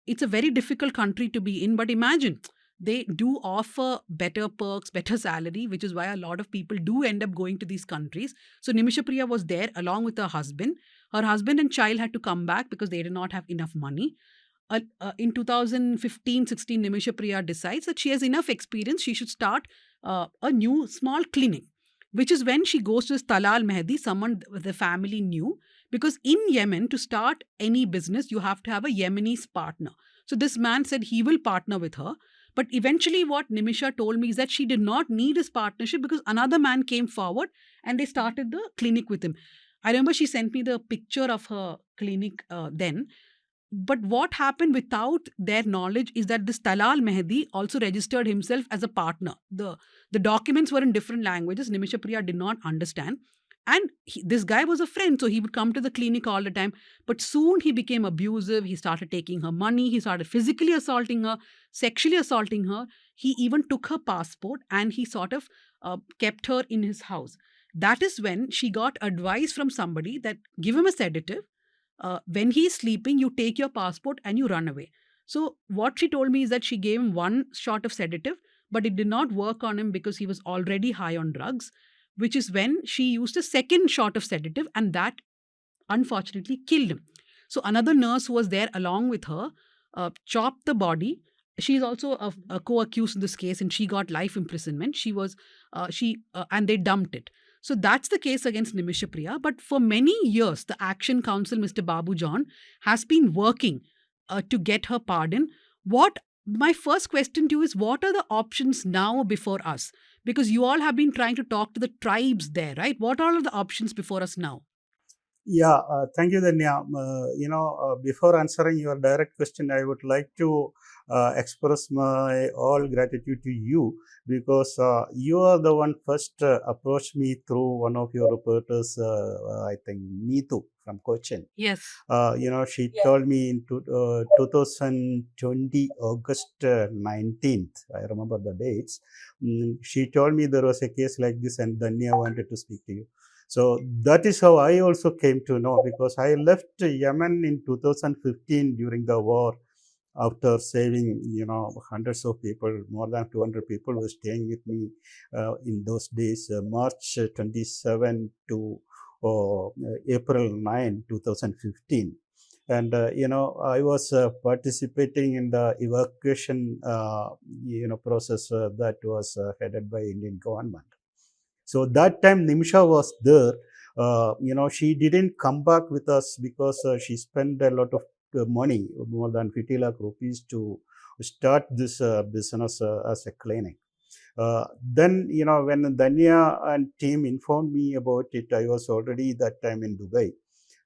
[SPEAKER 2] It's a very difficult country to be in, but imagine they do offer better perks, better salary, which is why a lot of people do end up going to these countries. So Nimisha Priya was there along with her husband. Her husband and child had to come back because they did not have enough money. In 2015-16, Nimisha Priya decides that she has enough experience. She should start a new small clinic, which is when she goes to this Talal Mehdi, someone the family knew. Because in Yemen, to start any business, you have to have a Yemenis partner. So this man said he will partner with her. But eventually, what Nimisha told me is that she did not need his partnership because another man came forward and they started the clinic with him. I remember she sent me the picture of her clinic then. But what happened without their knowledge is that this Talal Mehdi also registered himself as a partner. The documents were in different languages. Nimisha Priya did not understand. And this guy was a friend, so he would come to the clinic all the time. But soon he became abusive. He started taking her money. He started physically assaulting her, sexually assaulting her. He even took her passport and he sort of kept her in his house. That is when she got advice from somebody that give him a sedative, when he's sleeping, you take your passport and you run away. So, what she told me is that she gave him one shot of sedative, but it did not work on him because he was already high on drugs, which is when she used a second shot of sedative, and that unfortunately killed him. So, another nurse who was there along with her chopped the body. She's also a co-accused in this case, and she got life imprisonment. And they dumped it. So that's the case against Nimisha Priya. But for many years, the Action Council, Mr. Babu John, has been working to get her pardon. What My first question to you is, what are the options now before us? Because you all have been trying to talk to the tribes there, right? What are the options before us now?
[SPEAKER 6] Yeah, thank you, Danya. Before answering your direct question, I would like to express my all gratitude to you because you are the one first approached me through one of your reporters, I think Neetu from Cochin.
[SPEAKER 2] Yes.
[SPEAKER 6] She told me in 2020, August 19th, I remember the dates. She told me there was a case like this and Danya wanted to speak to you. So that is how I also came to know because I left Yemen in 2015 during the war after saving, hundreds of people, more than 200 people were staying with me in those days, March 27 to April 9, 2015. And, I was participating in the evacuation, process that was headed by Indian government. So that time Nimisha was there. She didn't come back with us because she spent a lot of money, more than 50 lakh rupees to start this business as a clinic. Then, when Dhanya and team informed me about it, I was already that time in Dubai.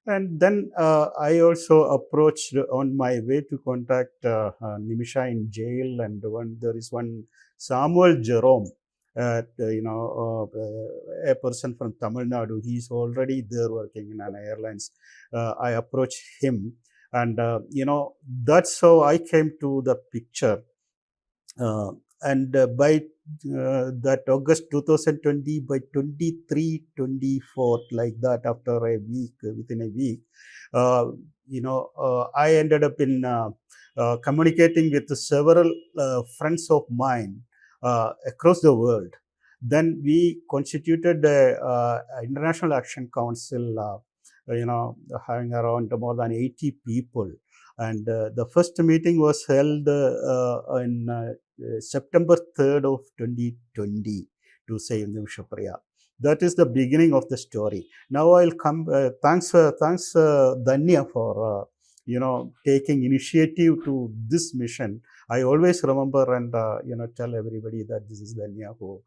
[SPEAKER 6] And then I also approached on my way to contact Nimisha in jail, and there is one Samuel Jerome, a person from Tamil Nadu. He's already there working in an airlines. I approached him, and that's how I came to the picture. and by that August 2020, by 23, 24, like that, after a week, within a week, uh, I ended up in communicating with several friends of mine across the world. Then we constituted the International Action Council, having around more than 80 people. And the first meeting was held in September 3rd of 2020 to save Nimisha Priya. That is the beginning of the story. Now I'll come. Thanks, Dhanya, for taking initiative to this mission. I always remember and tell everybody that this is Dhanya who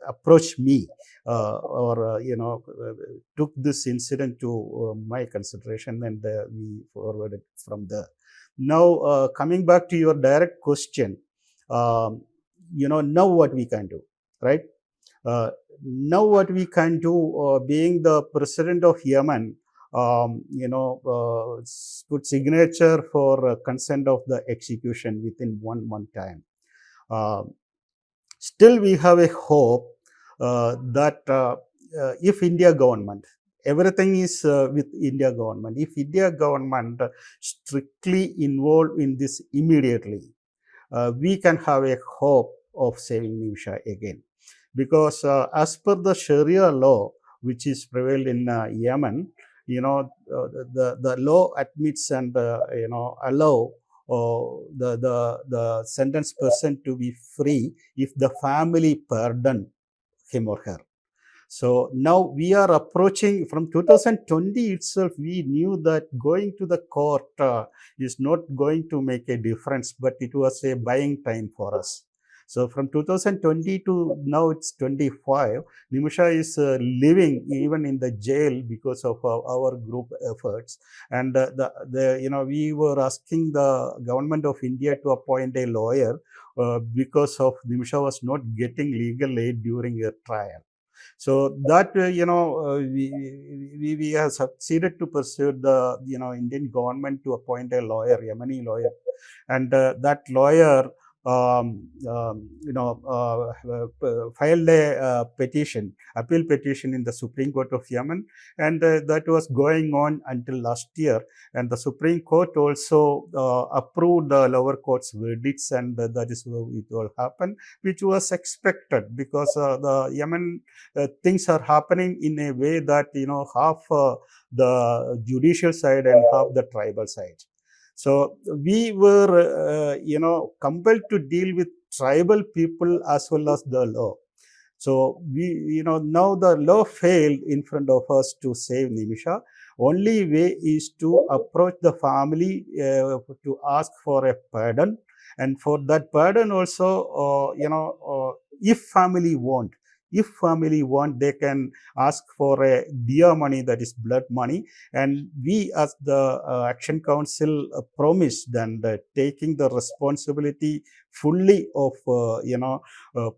[SPEAKER 6] approached me or took this incident to my consideration, and we forwarded from there. Now, coming back to your direct question, now what we can do, right? Now what we can do, being the president of Yemen, put signature for consent of the execution within 1 month time. Still, we have a hope that if India government, everything is with India government. If India government strictly involved in this immediately, we can have a hope of saving Nimisha again. Because as per the Sharia law, which is prevailed in Yemen, the law admits and allow the sentenced person to be free if the family pardon him or her. So now we are approaching from 2020 itself. We knew that going to the court is not going to make a difference, but it was a buying time for us. So from 2020 to now it's 25, Nimisha is living even in the jail because of our group efforts. And we were asking the government of India to appoint a lawyer because of Nimisha was not getting legal aid during her trial. So that we have succeeded to persuade the Indian government to appoint a lawyer, Yemeni lawyer, and that lawyer filed a appeal petition in the Supreme Court of Yemen, and that was going on until last year. And the Supreme Court also approved the lower court's verdicts, and that is how it will happen, which was expected because the Yemen things are happening in a way that half the judicial side and half the tribal side. So we were, compelled to deal with tribal people as well as the law. So we, now the law failed in front of us to save Nimisha. Only way is to approach the family to ask for a pardon, and for that pardon also, if family want, they can ask for a diya money, that is blood money. And we as the Action Council promised and taking the responsibility fully of,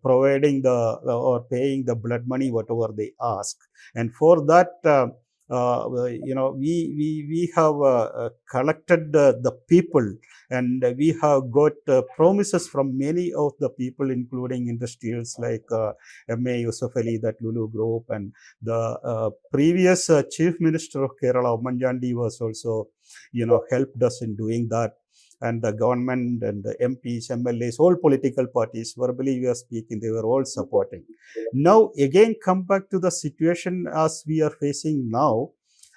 [SPEAKER 6] providing or paying the blood money, whatever they ask. And for that, we have collected the people, and we have got promises from many of the people, including industrials like M.A. Yusuf Ali, that Lulu Group, and the previous Chief Minister of Kerala, Manjandi, was also, helped us in doing that. And the government and the MPs, MLAs, all political parties, verbally we are speaking, they were all supporting. Now, again, come back to the situation as we are facing now.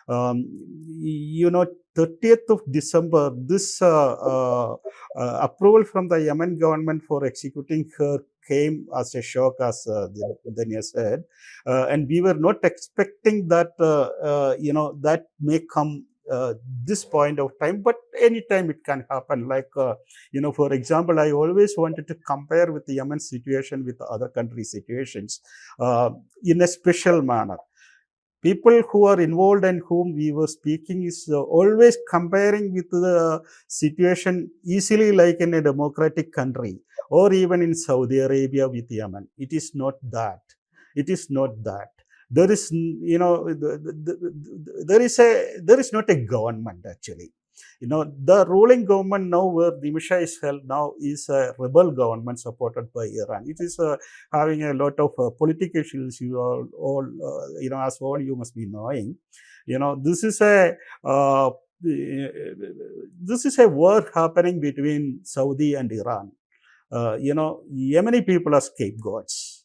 [SPEAKER 6] 30th of December, this approval from the Yemen government for executing her came as a shock, as Dhanya said. And we were not expecting that, that may come this point of time, but anytime it can happen. Like, for example, I always wanted to compare with the Yemen situation with other country situations in a special manner. People who are involved and whom we were speaking is always comparing with the situation easily, like in a democratic country or even in Saudi Arabia with Yemen. It is not that. It is not that. There is, there is not a government actually. The ruling government now, where Nimisha is held now, is a rebel government supported by Iran. It is having a lot of political issues. You all as all you must be knowing. This is a war happening between Saudi and Iran. Yemeni people are scapegoats.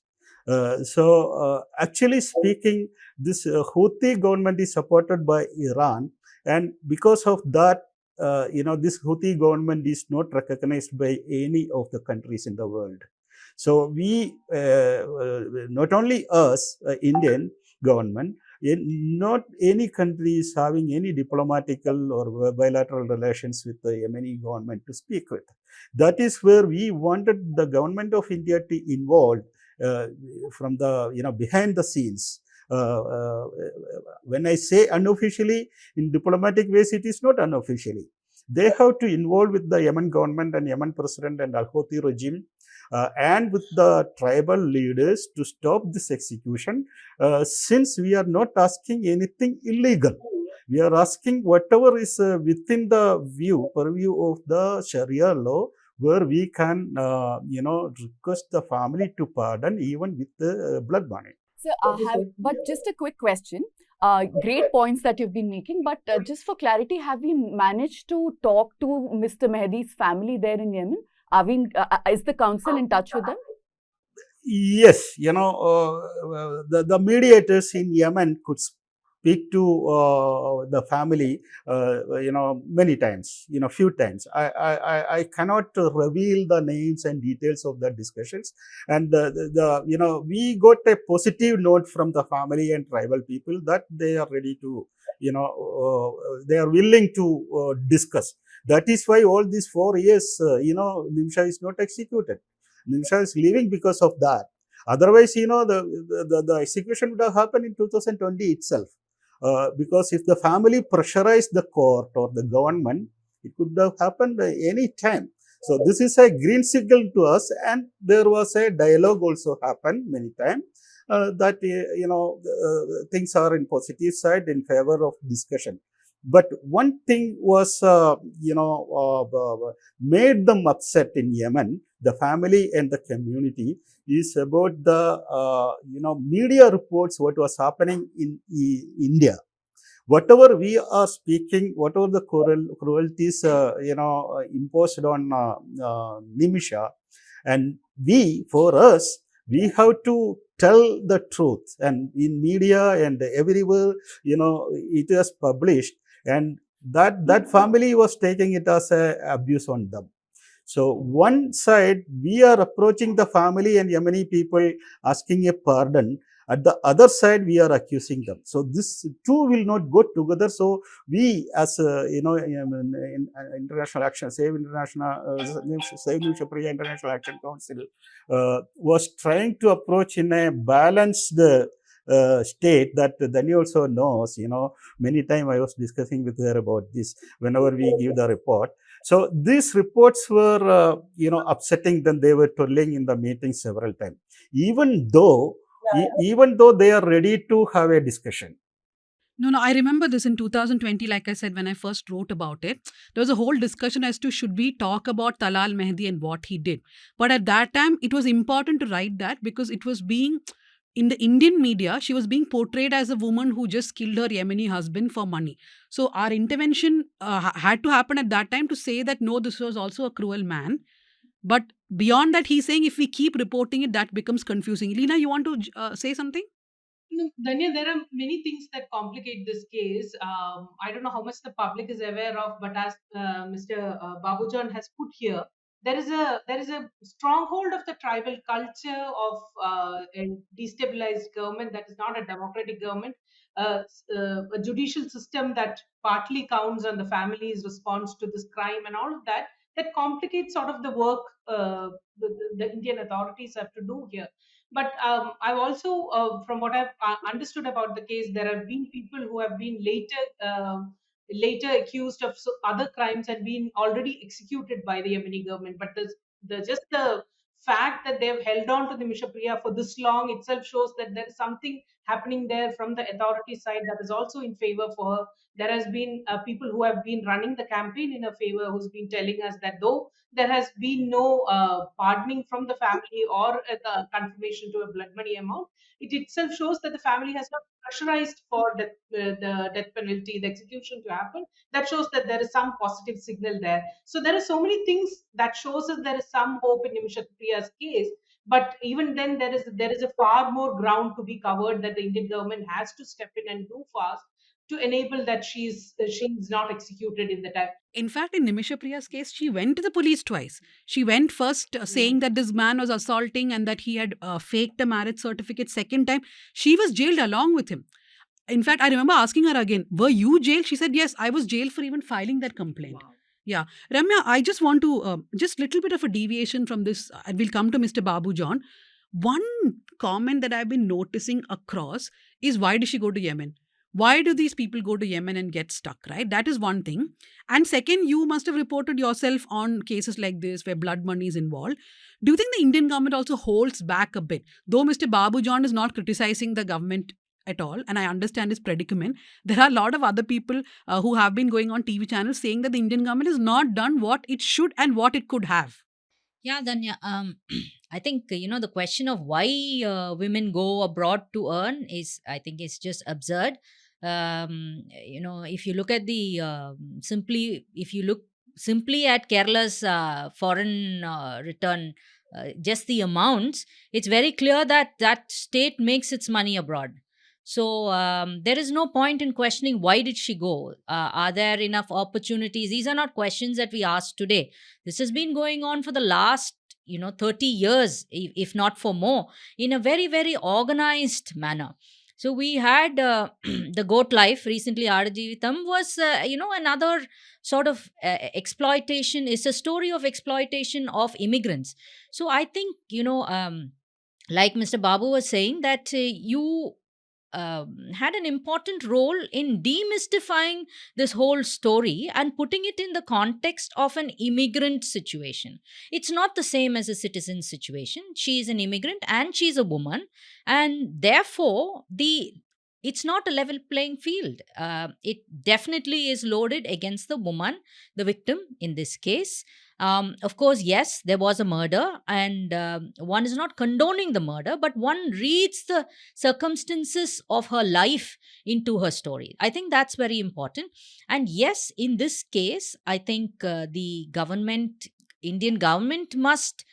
[SPEAKER 6] Actually speaking, this Houthi government is supported by Iran, and because of that, this Houthi government is not recognized by any of the countries in the world. So we, not only us, Indian government, not any country is having any diplomatical or bilateral relations with the Yemeni government to speak with. That is where we wanted the government of India to involve from the behind the scenes. When I say unofficially, in diplomatic ways, it is not unofficially. They have to involve with the Yemen government and Yemen president and Al Houthi regime, and with the tribal leaders to stop this execution, since we are not asking anything illegal. We are asking whatever is within the purview of the Sharia law, where we can, request the family to pardon even with the blood money.
[SPEAKER 3] So but just a quick question. Great points that you've been making, but just for clarity, have we managed to talk to Mr. Mehdi's family there in Yemen? Is the council in touch with them?
[SPEAKER 6] Yes, the mediators in Yemen could speak to the family, many times, few times. I cannot reveal the names and details of the discussions. And we got a positive note from the family and tribal people that they are ready to, they are willing to discuss. That is why all these 4 years, Nimisha is not executed. Nimisha is leaving because of that. Otherwise, the execution would have happened in 2020 itself. Because if the family pressurized the court or the government, it could have happened any time. So this is a green signal to us, and there was a dialogue also happened many times that things are in positive side in favor of discussion. But one thing was made them upset in Yemen, the family and the community, is about the media reports what was happening in India. Whatever we are speaking, whatever the cruelties imposed on Nimisha, and for us, we have to tell the truth. And in media and everywhere, it was published, and that family was taking it as a abuse on them. So one side, we are approaching the family and Yemeni people asking a pardon. At the other side, we are accusing them. So this two will not go together. So we, as International Action, Save Nimisha Priya International Action Council, was trying to approach in a balanced state that Dhanya also knows. Many times I was discussing with her about this whenever we give the report. So these reports were, upsetting them. They were telling in the meeting several times, even though they are ready to have a discussion.
[SPEAKER 2] No, I remember this in 2020, like I said, when I first wrote about it. There was a whole discussion as to should we talk about Talal Mehdi and what he did. But at that time, it was important to write that because it was being, in the Indian media, she was being portrayed as a woman who just killed her Yemeni husband for money. So our intervention had to happen at that time to say that, no, this was also a cruel man. But beyond that, he's saying if we keep reporting it, that becomes confusing. Leena, you want to say something?
[SPEAKER 4] No, Dhanya, there are many things that complicate this case. I don't know how much the public is aware of, but as Mr. Babu John has put here, there is a stronghold of the tribal culture of a destabilized government that is not a democratic government, a judicial system that partly counts on the family's response to this crime, and all of that complicates sort of the work the Indian authorities have to do here. But I've also, from what I've understood about the case, there have been people who have been later accused of other crimes and been already executed by the Yemeni government. But the fact that they've held on to the Nimisha Priya for this long itself shows that there is something happening there from the authority side that is also in favor for her. There has been people who have been running the campaign in her favor, who's been telling us that though there has been no pardoning from the family or confirmation to a blood money amount, it itself shows that the family has not pressurized for the death penalty, the execution to happen. That shows that there is some positive signal there. So there are so many things that shows us there is some hope in Nimisha Priya's case. But even then, there is a far more ground to be covered that the Indian government has to step in and do fast to enable that she's not executed in the time.
[SPEAKER 2] In fact, in Nimisha Priya's case, she went to the police twice. She went first saying that this man was assaulting and that he had faked a marriage certificate. Second time, she was jailed along with him. In fact, I remember asking her again, were you jailed? She said, yes, I was jailed for even filing that complaint.
[SPEAKER 3] Wow.
[SPEAKER 2] Yeah. Ramya, I just want to, just little bit of a deviation from this. We'll come to Mr. Babu John. One comment that I've been noticing across is, why did she go to Yemen? Why do these people go to Yemen and get stuck, right? That is one thing. And second, you must have reported yourself on cases like this where blood money is involved. Do you think the Indian government also holds back a bit? Though Mr. Babu John is not criticizing the government at all, and I understand his predicament, there are a lot of other people who have been going on TV channels saying that the Indian government has not done what it should and what it could have.
[SPEAKER 5] Yeah, Danya. I think the question of why women go abroad to earn is, I think, is just absurd. If you look at if you look simply at Kerala's foreign return, just the amounts, it's very clear that that state makes its money abroad. So there is no point in questioning why did she go. Are there enough opportunities? These are not questions that we ask today. This has been going on for the last 30 years, if not for more, in a very, very organized manner. So we had the goat life recently. Adajivitam was another sort of exploitation. It's a story of exploitation of immigrants. So I think like Mr. Babu was saying, that you had an important role in demystifying this whole story and putting it in the context of an immigrant situation. It's not the same as a citizen situation. She is an immigrant and she's a woman, and therefore it's not a level playing field. It definitely is loaded against the woman, the victim in this case. Of course, yes, there was a murder, and one is not condoning the murder, but one reads the circumstances of her life into her story. I think that's very important. And yes, in this case, I think the Indian government must,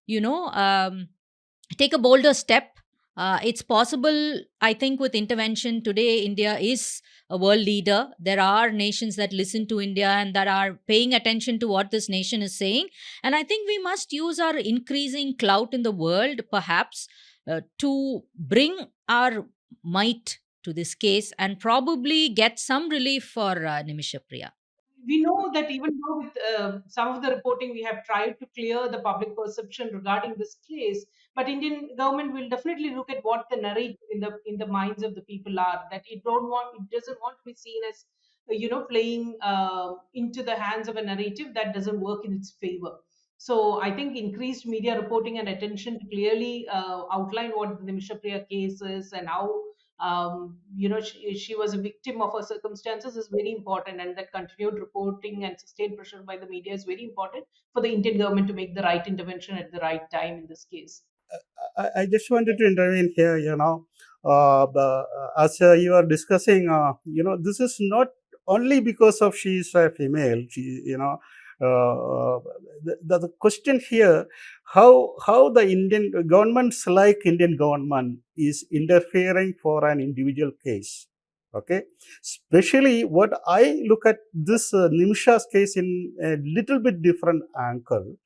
[SPEAKER 5] take a bolder step. It's possible, I think, with intervention. Today, India is a world leader. There are nations that listen to India and that are paying attention to what this nation is saying. And I think we must use our increasing clout in the world, perhaps, to bring our might to this case and probably get some relief for Nimisha Priya.
[SPEAKER 4] We know that even though with some of the reporting we have tried to clear the public perception regarding this case, but Indian government will definitely look at what the narrative in the minds of the people are, that it doesn't want to be seen as playing into the hands of a narrative that doesn't work in its favor. So I think increased media reporting and attention to clearly outline what the Nimisha Priya case is and how she was a victim of her circumstances is very important, and that continued reporting and sustained pressure by the media is very important for the Indian government to make the right intervention at the right time in this case.
[SPEAKER 6] I just wanted to intervene here, as you are discussing, this is not only because of she is a female, the question here, how the Indian governments like Indian government is interfering for an individual case. Okay, especially what I look at this Nimisha's case in a little bit different angle.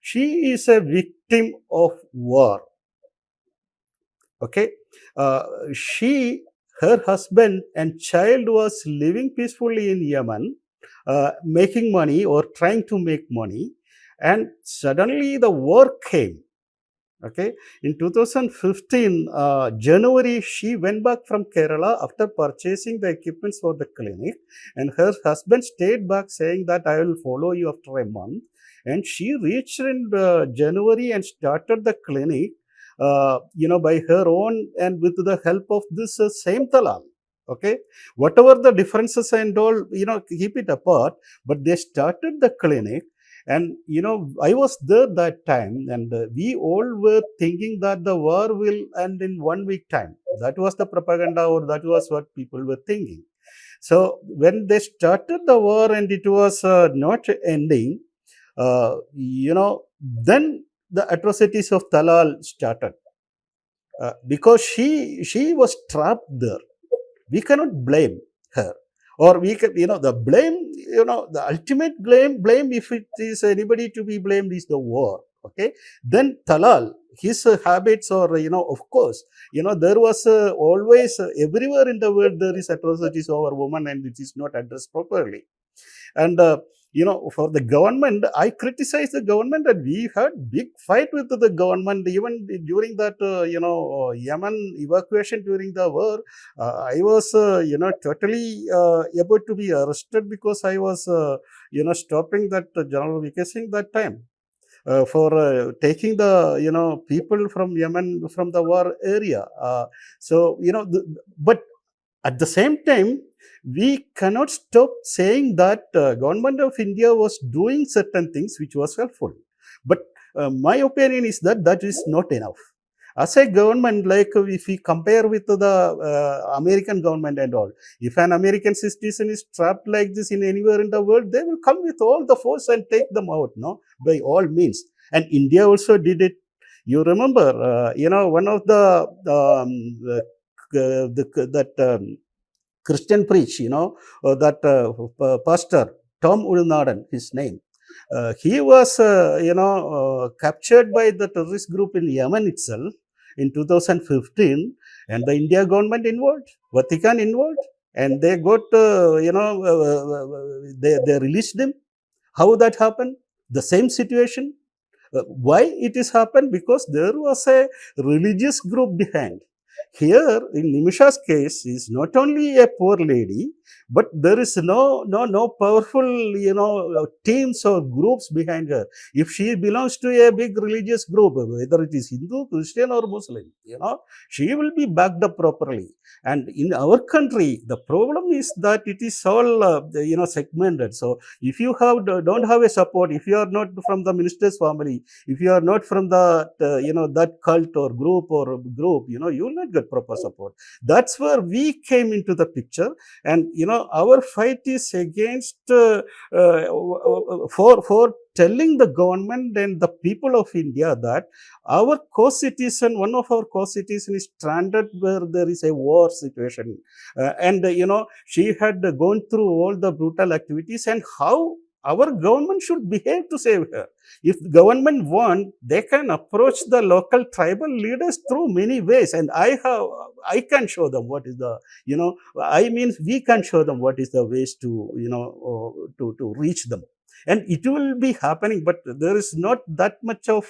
[SPEAKER 6] She is a victim of war. Okay, her husband and child was living peacefully in Yemen, making money or trying to make money, and suddenly the war came. Okay, in 2015 January, she went back from Kerala after purchasing the equipments for the clinic, and her husband stayed back saying that I will follow you after a month. And she reached in January and started the clinic. by her own and with the help of this same Talal. Okay, whatever the differences and all, keep it apart, but they started the clinic. And I was there that time, and we all were thinking that the war will end in 1 week time. That was the propaganda, or that was what people were thinking. So when they started the war and it was not ending, then the atrocities of Talal started, because she was trapped there. We cannot blame her, or we can, the blame, the ultimate blame, if it is anybody to be blamed, is the war. Okay, then Talal, his habits, or of course, there was always, everywhere in the world there is atrocities over women, and it is not addressed properly. And for the government, I criticize the government, and we had big fight with the government even during that Yemen evacuation during the war. I was totally about to be arrested, because I was stopping that General VK Singh that time. For taking the people from Yemen from the war area. So but at the same time, we cannot stop saying that government of India was doing certain things which was helpful. But my opinion is that that is not enough. As a government, like if we compare with the American government and all, if an American citizen is trapped like this in anywhere in the world, they will come with all the force and take them out, no, by all means. And India also did it. You remember, one of that Christian preach, that pastor, Tom Ulnaden, his name. He was, captured by the terrorist group in Yemen itself in 2015, and the India government involved, Vatican involved, and they got, they released him. How that happened? The same situation. Why it is happened? Because there was a religious group behind. Here, in Nimisha's case, is not only a poor lady, but there is no powerful, teams or groups behind her. If she belongs to a big religious group, whether it is Hindu, Christian, or Muslim, she will be backed up properly. And in our country, the problem is that it is all, segmented. So if you don't have a support, if you are not from the minister's family, if you are not from the, that cult or group, you will not get proper support. That's where we came into the picture. And, our fight is against, for telling the government and the people of India that our co-citizen, one of our co-citizens is stranded where there is a war situation. And, she had gone through all the brutal activities, and how our government should behave to save her. If the government want, they can approach the local tribal leaders through many ways. And I can show them what is the, we can show them what is the ways to, to reach them. And it will be happening, but there is not that much of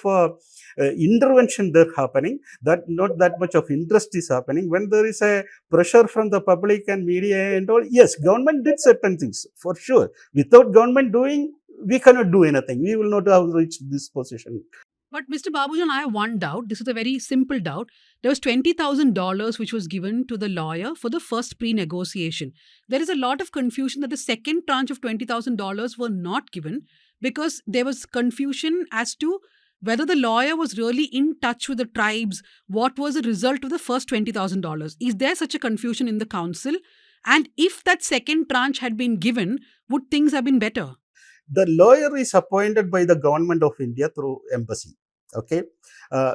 [SPEAKER 6] intervention there happening, that not that much of interest is happening. When there is a pressure from the public and media and all, yes, government did certain things, for sure. Without government doing, we cannot do anything. We will not have reached this position.
[SPEAKER 2] But Mr. Babu John, I have one doubt. This is a very simple doubt. There was $20,000 which was given to the lawyer for the first pre-negotiation. There is a lot of confusion that the second tranche of $20,000 were not given, because there was confusion as to whether the lawyer was really in touch with the tribes. What was the result of the first $20,000? Is there such a confusion in the council? And if that second tranche had been given, would things have been better?
[SPEAKER 6] The lawyer is appointed by the government of India through embassy. Okay,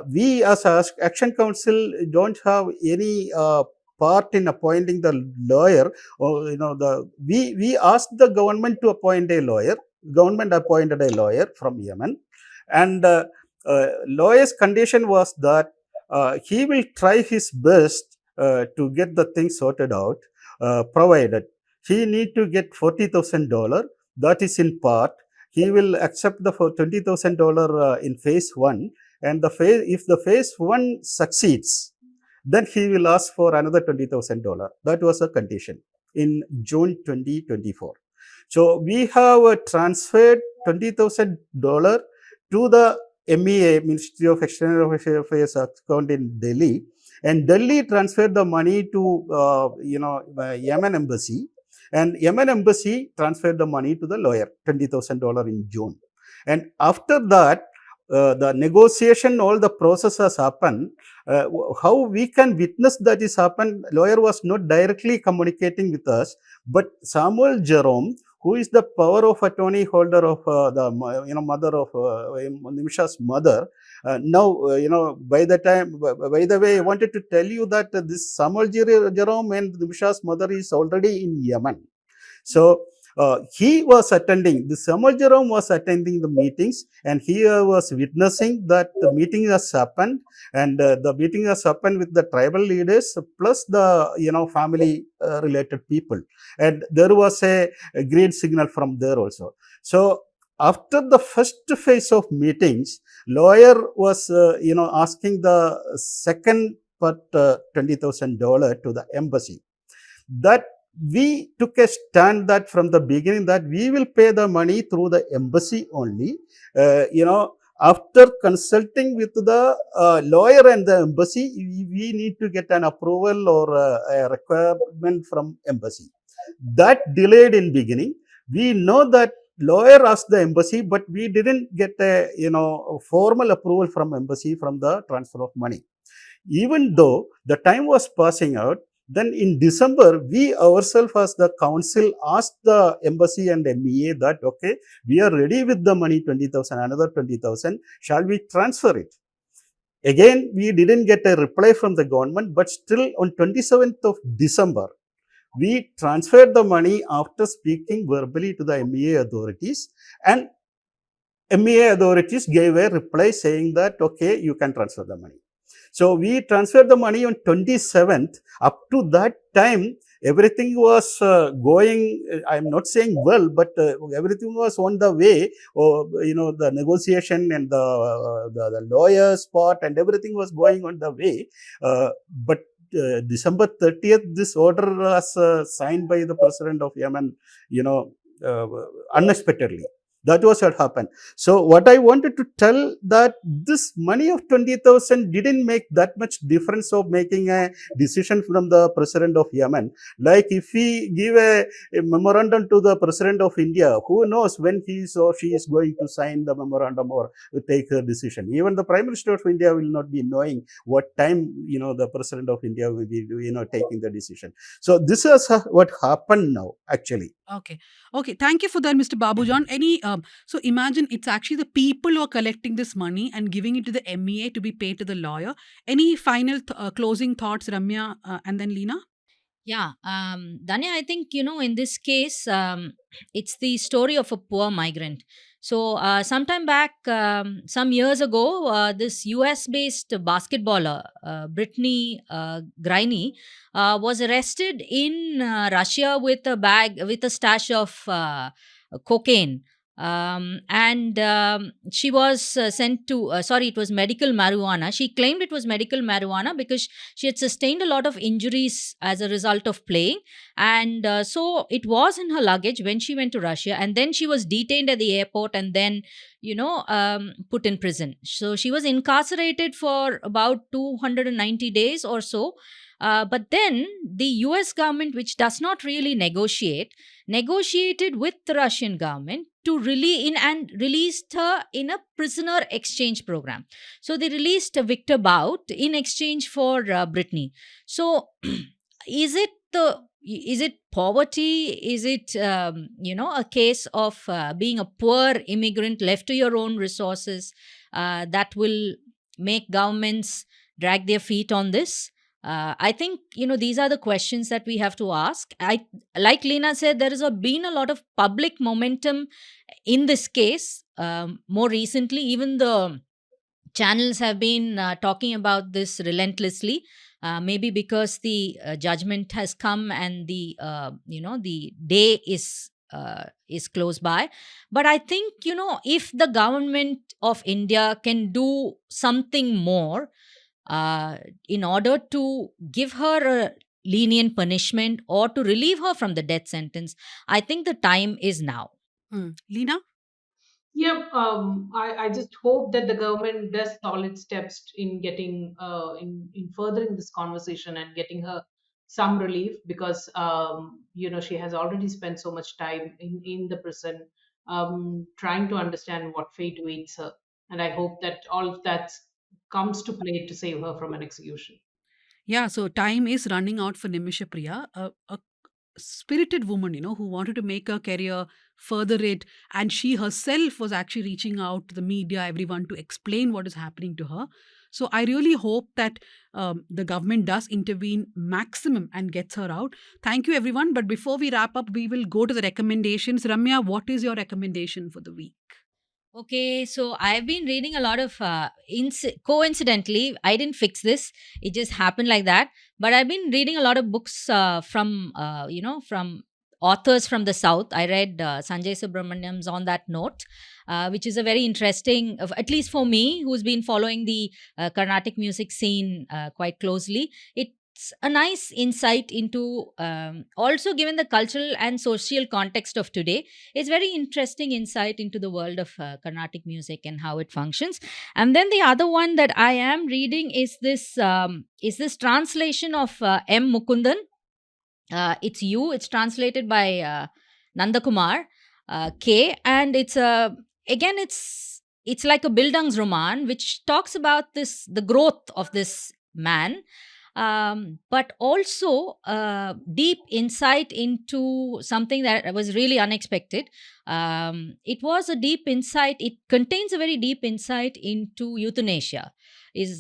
[SPEAKER 6] we as Action Council don't have any part in appointing the lawyer. Or we asked the government to appoint a lawyer. Government appointed a lawyer from Yemen, and lawyer's condition was that he will try his best to get the thing sorted out, provided he need to get $40,000. That is in part. He will accept the $20,000 in phase 1, and if the phase 1 succeeds, then he will ask for another $20,000. That was a condition in June 2024. So we have transferred $20,000 to the MEA, Ministry of External Affairs account in Delhi, and Delhi transferred the money to Yemen embassy, and Yemen embassy transferred the money to the lawyer, $20,000 in June. And after that, the negotiation, all the process has happened. How we can witness that is happened? Lawyer was not directly communicating with us, but Samuel Jerome, who is the power of attorney holder of the mother of Nimisha's mother. Now, by the way, I wanted to tell you that this Samuel Jerome and Nimisha's mother is already in Yemen. So he was attending, the Samuel Jerome was attending the meetings, and he was witnessing that the meeting has happened, and the meeting has happened with the tribal leaders plus the family related people, and there was a green signal from there also. So after the first phase of meetings, lawyer was asking the second part, $20,000 to the embassy. That we took a stand that from the beginning that we will pay the money through the embassy only. After consulting with the lawyer and the embassy, we need to get an approval or a requirement from embassy. That delayed in beginning. We know that lawyer asked the embassy, but we didn't get a formal approval from embassy from the transfer of money. Even though the time was passing out, then in December, we ourselves as the council asked the embassy and MEA that, okay, we are ready with the money, 20,000, another 20,000, shall we transfer it? Again, we didn't get a reply from the government, but still on 27th of December, we transferred the money after speaking verbally to the MEA authorities, and MEA authorities gave a reply saying that, okay, you can transfer the money. So we transferred the money on 27th. Up to that time, everything was going, I'm not saying well, but everything was on the way. The negotiation and the lawyer's part and everything was going on the way. But December 30th, this order was signed by the president of Yemen, unexpectedly. That was what happened. So what I wanted to tell that this money of 20,000 didn't make that much difference of making a decision from the president of Yemen. Like if we give a memorandum to the president of India, who knows when he or she is going to sign the memorandum or take a decision. Even the Prime Minister of India will not be knowing what time the president of India will be taking the decision. So this is what happened now actually.
[SPEAKER 2] Okay. Thank you for that, Mr. Babu John. So imagine it's actually the people who are collecting this money and giving it to the MEA to be paid to the lawyer. Any final closing thoughts, Ramya, and then Leena?
[SPEAKER 5] Yeah, Danya, I think, in this case, it's the story of a poor migrant. So, sometime back, some years ago, this US based basketballer, Brittany Griner, was arrested in Russia with with a stash of cocaine. And she was sent to, it was medical marijuana. She claimed it was medical marijuana because she had sustained a lot of injuries as a result of playing. And so it was in her luggage when she went to Russia. And then she was detained at the airport and then, put in prison. So she was incarcerated for about 290 days or so. But then the US government, which does not really negotiated with the Russian government to released her in a prisoner exchange program. So they released Victor Bout in exchange for Brittany. So is it poverty? Is it a case of being a poor immigrant left to your own resources that will make governments drag their feet on this? I think, these are the questions that we have to ask. Like Leena said, there has been a lot of public momentum in this case. More recently, even the channels have been talking about this relentlessly. Maybe because the judgment has come and the day is close by. But I think, if the government of India can do something more in order to give her a lenient punishment or to relieve her from the death sentence, I think the time is now.
[SPEAKER 2] Leena?
[SPEAKER 4] Yeah, I just hope that the government does solid steps in getting in furthering this conversation and getting her some relief, because she has already spent so much time in the prison, trying to understand what fate awaits her, and I hope that all of that comes to play to save her from an execution.
[SPEAKER 2] Yeah, so time is running out for Nimisha Priya, a spirited woman, who wanted to make her career, further it, and she herself was actually reaching out to the media, everyone, to explain what is happening to her. So I really hope that the government does intervene maximum and gets her out. Thank you, everyone. But before we wrap up, we will go to the recommendations. Ramya, what is your recommendation for the week?
[SPEAKER 5] Okay, so I've been reading a lot of, coincidentally, I didn't fix this. It just happened like that. But I've been reading a lot of books from authors from the South. I read Sanjay Subramaniam's On That Note, which is a very interesting, at least for me, who's been following the Carnatic music scene quite closely. It's a nice insight into, also given the cultural and social context of today, it's very interesting insight into the world of Carnatic music and how it functions. And then the other one that I am reading is this translation of M. Mukundan. It's You. It's translated by Nandakumar K. And it's like a Bildungsroman which talks about the growth of this man, but also deep insight into something that was really unexpected. It was a deep insight. It contains a very deep insight into euthanasia.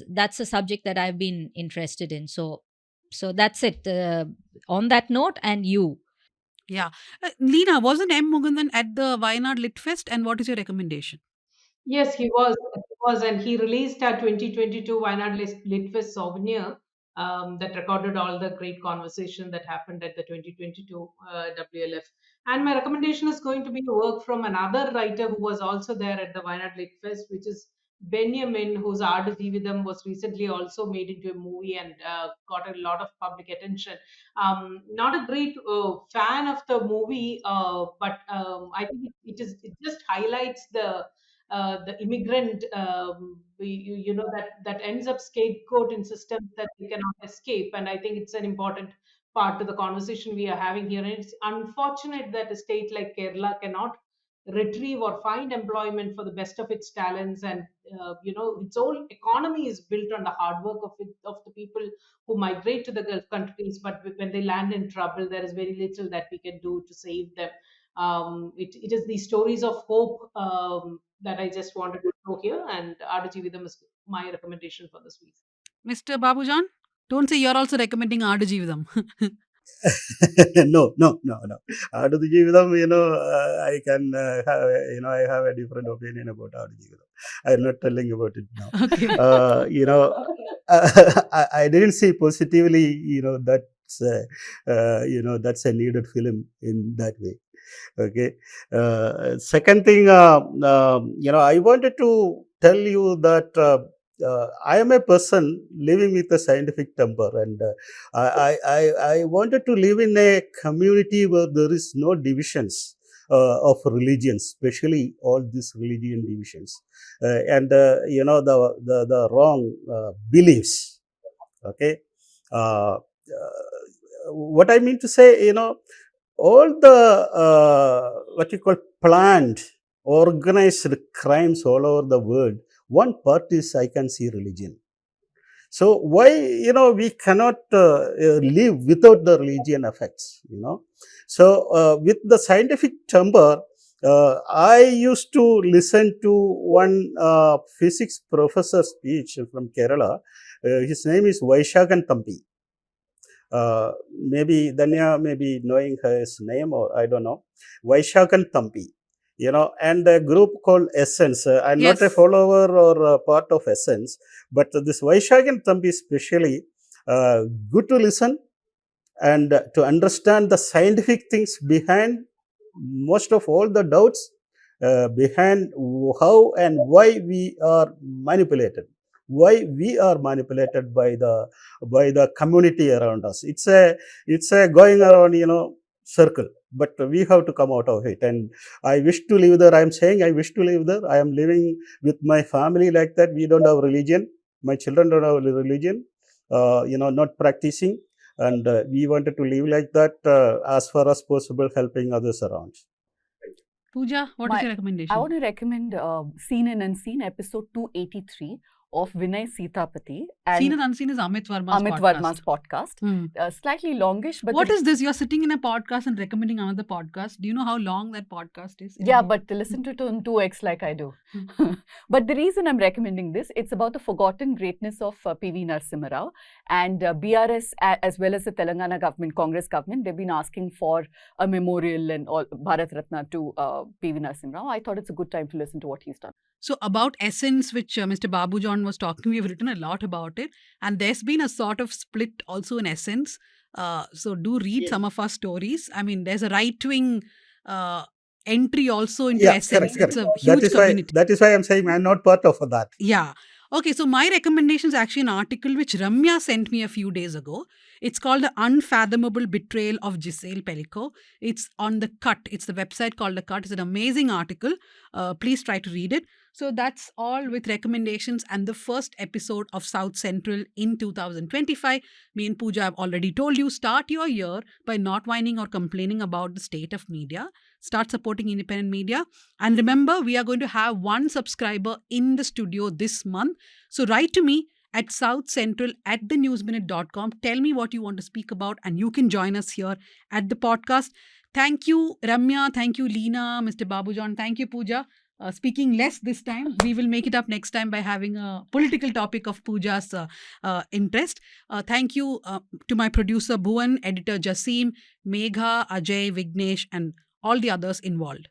[SPEAKER 5] That's a subject that I've been interested in. So that's it. On that note, and you.
[SPEAKER 2] Yeah. Leena, wasn't M. Mugundan at the Wayanad Lit Fest? And what is your recommendation?
[SPEAKER 4] Yes, he was. He was, and he released our 2022 Wynad Litfest souvenir that recorded all the great conversation that happened at the 2022 WLF. And my recommendation is going to be a work from another writer who was also there at the Wynad Litfest, which is Benjamin, whose Art Jeevitham was recently also made into a movie and got a lot of public attention. Not a great fan of the movie, but I think it just highlights the immigrant, that ends up scapegoat in systems that they cannot escape. And I think it's an important part to the conversation we are having here. And it's unfortunate that a state like Kerala cannot retrieve or find employment for the best of its talents, and its whole economy is built on the hard work of the people who migrate to the Gulf countries. But when they land in trouble, there is very little that we can do to save them. It is these stories of hope that I just wanted to show here, and Adajividam is my recommendation for this week.
[SPEAKER 2] Mr. Babu John, don't say you're also recommending Aadu Jeevitham.
[SPEAKER 6] No, no, no, no. Adu Jeevitham, I can have, I have a different opinion about Adu Jeevitham. I'm not telling about it now.
[SPEAKER 2] Okay.
[SPEAKER 6] I didn't see positively, that's a needed film in that way. Okay. Second thing, I wanted to tell you that I am a person living with a scientific temper, and I wanted to live in a community where there is no divisions of religions, especially all these religion divisions, and the wrong beliefs. Okay. What I mean to say, all the what you call planned, organized crimes all over the world, one part is I can see religion. So why we cannot live without the religion effects? So with the scientific temper, I used to listen to one physics professor speech from Kerala. His name is Vaishakan Thampi. Maybe Dhanya may be knowing his name, or I don't know. Vaishakan Thampi, and a group called Essence. I'm not a
[SPEAKER 2] Yes.
[SPEAKER 6] follower or a part of Essence, but this Vaishakan Thampi especially good to listen and to understand the scientific things behind most of all the doubts behind how and why we are manipulated, why we are manipulated by the community around us. It's a going around circle. but we have to come out of it. And I wish to live there. I'm saying I wish to live there. I am living with my family like that. We don't have religion. My children don't have religion. Not practicing, and we wanted to live like that as far as possible, helping others around.
[SPEAKER 2] Pooja, what is your recommendation?
[SPEAKER 3] I want to recommend Seen and Unseen, episode 283 of Vinay Sitapati.
[SPEAKER 2] Seen and Unseen is Amit
[SPEAKER 3] Verma's podcast. Slightly longish, but
[SPEAKER 2] what is this? You're sitting in a podcast and recommending another podcast. Do you know how long that podcast is?
[SPEAKER 3] Yeah, but listen to it on 2x like I do. But the reason I'm recommending this, it's about the forgotten greatness of P.V. Narasimha Rao, and BRS as well as the Telangana government, Congress government, they've been asking for a memorial and all Bharat Ratna to P.V. Narasimha Rao. I thought it's a good time to listen to what he's done.
[SPEAKER 2] So about Essence, which Mr. Babu John was talking, we've written a lot about it. And there's been a sort of split also in Essence. So do read some of our stories. I mean, there's a right-wing entry also into Essence.
[SPEAKER 6] Correct.
[SPEAKER 2] It's a huge community.
[SPEAKER 6] That is why I'm saying I'm not part of that.
[SPEAKER 2] Yeah. Okay, so my recommendation is actually an article which Ramya sent me a few days ago. It's called The Unfathomable Betrayal of Giselle Pellico. It's on The Cut. It's the website called The Cut. It's an amazing article. Please try to read it. So that's all with recommendations and the first episode of South Central in 2025. Me and Pooja have already told you, start your year by not whining or complaining about the state of media. Start supporting independent media. And remember, we are going to have one subscriber in the studio this month. So write to me at southcentral@thenewsminute.com. Tell me what you want to speak about and you can join us here at the podcast. Thank you, Ramya. Thank you, Leena, Mr. Babu John. Thank you, Pooja. Speaking less this time. We will make it up next time by having a political topic of Pooja's interest. Thank you to my producer Bhuvan, editor Jasim, Megha, Ajay, Vignesh and all the others involved.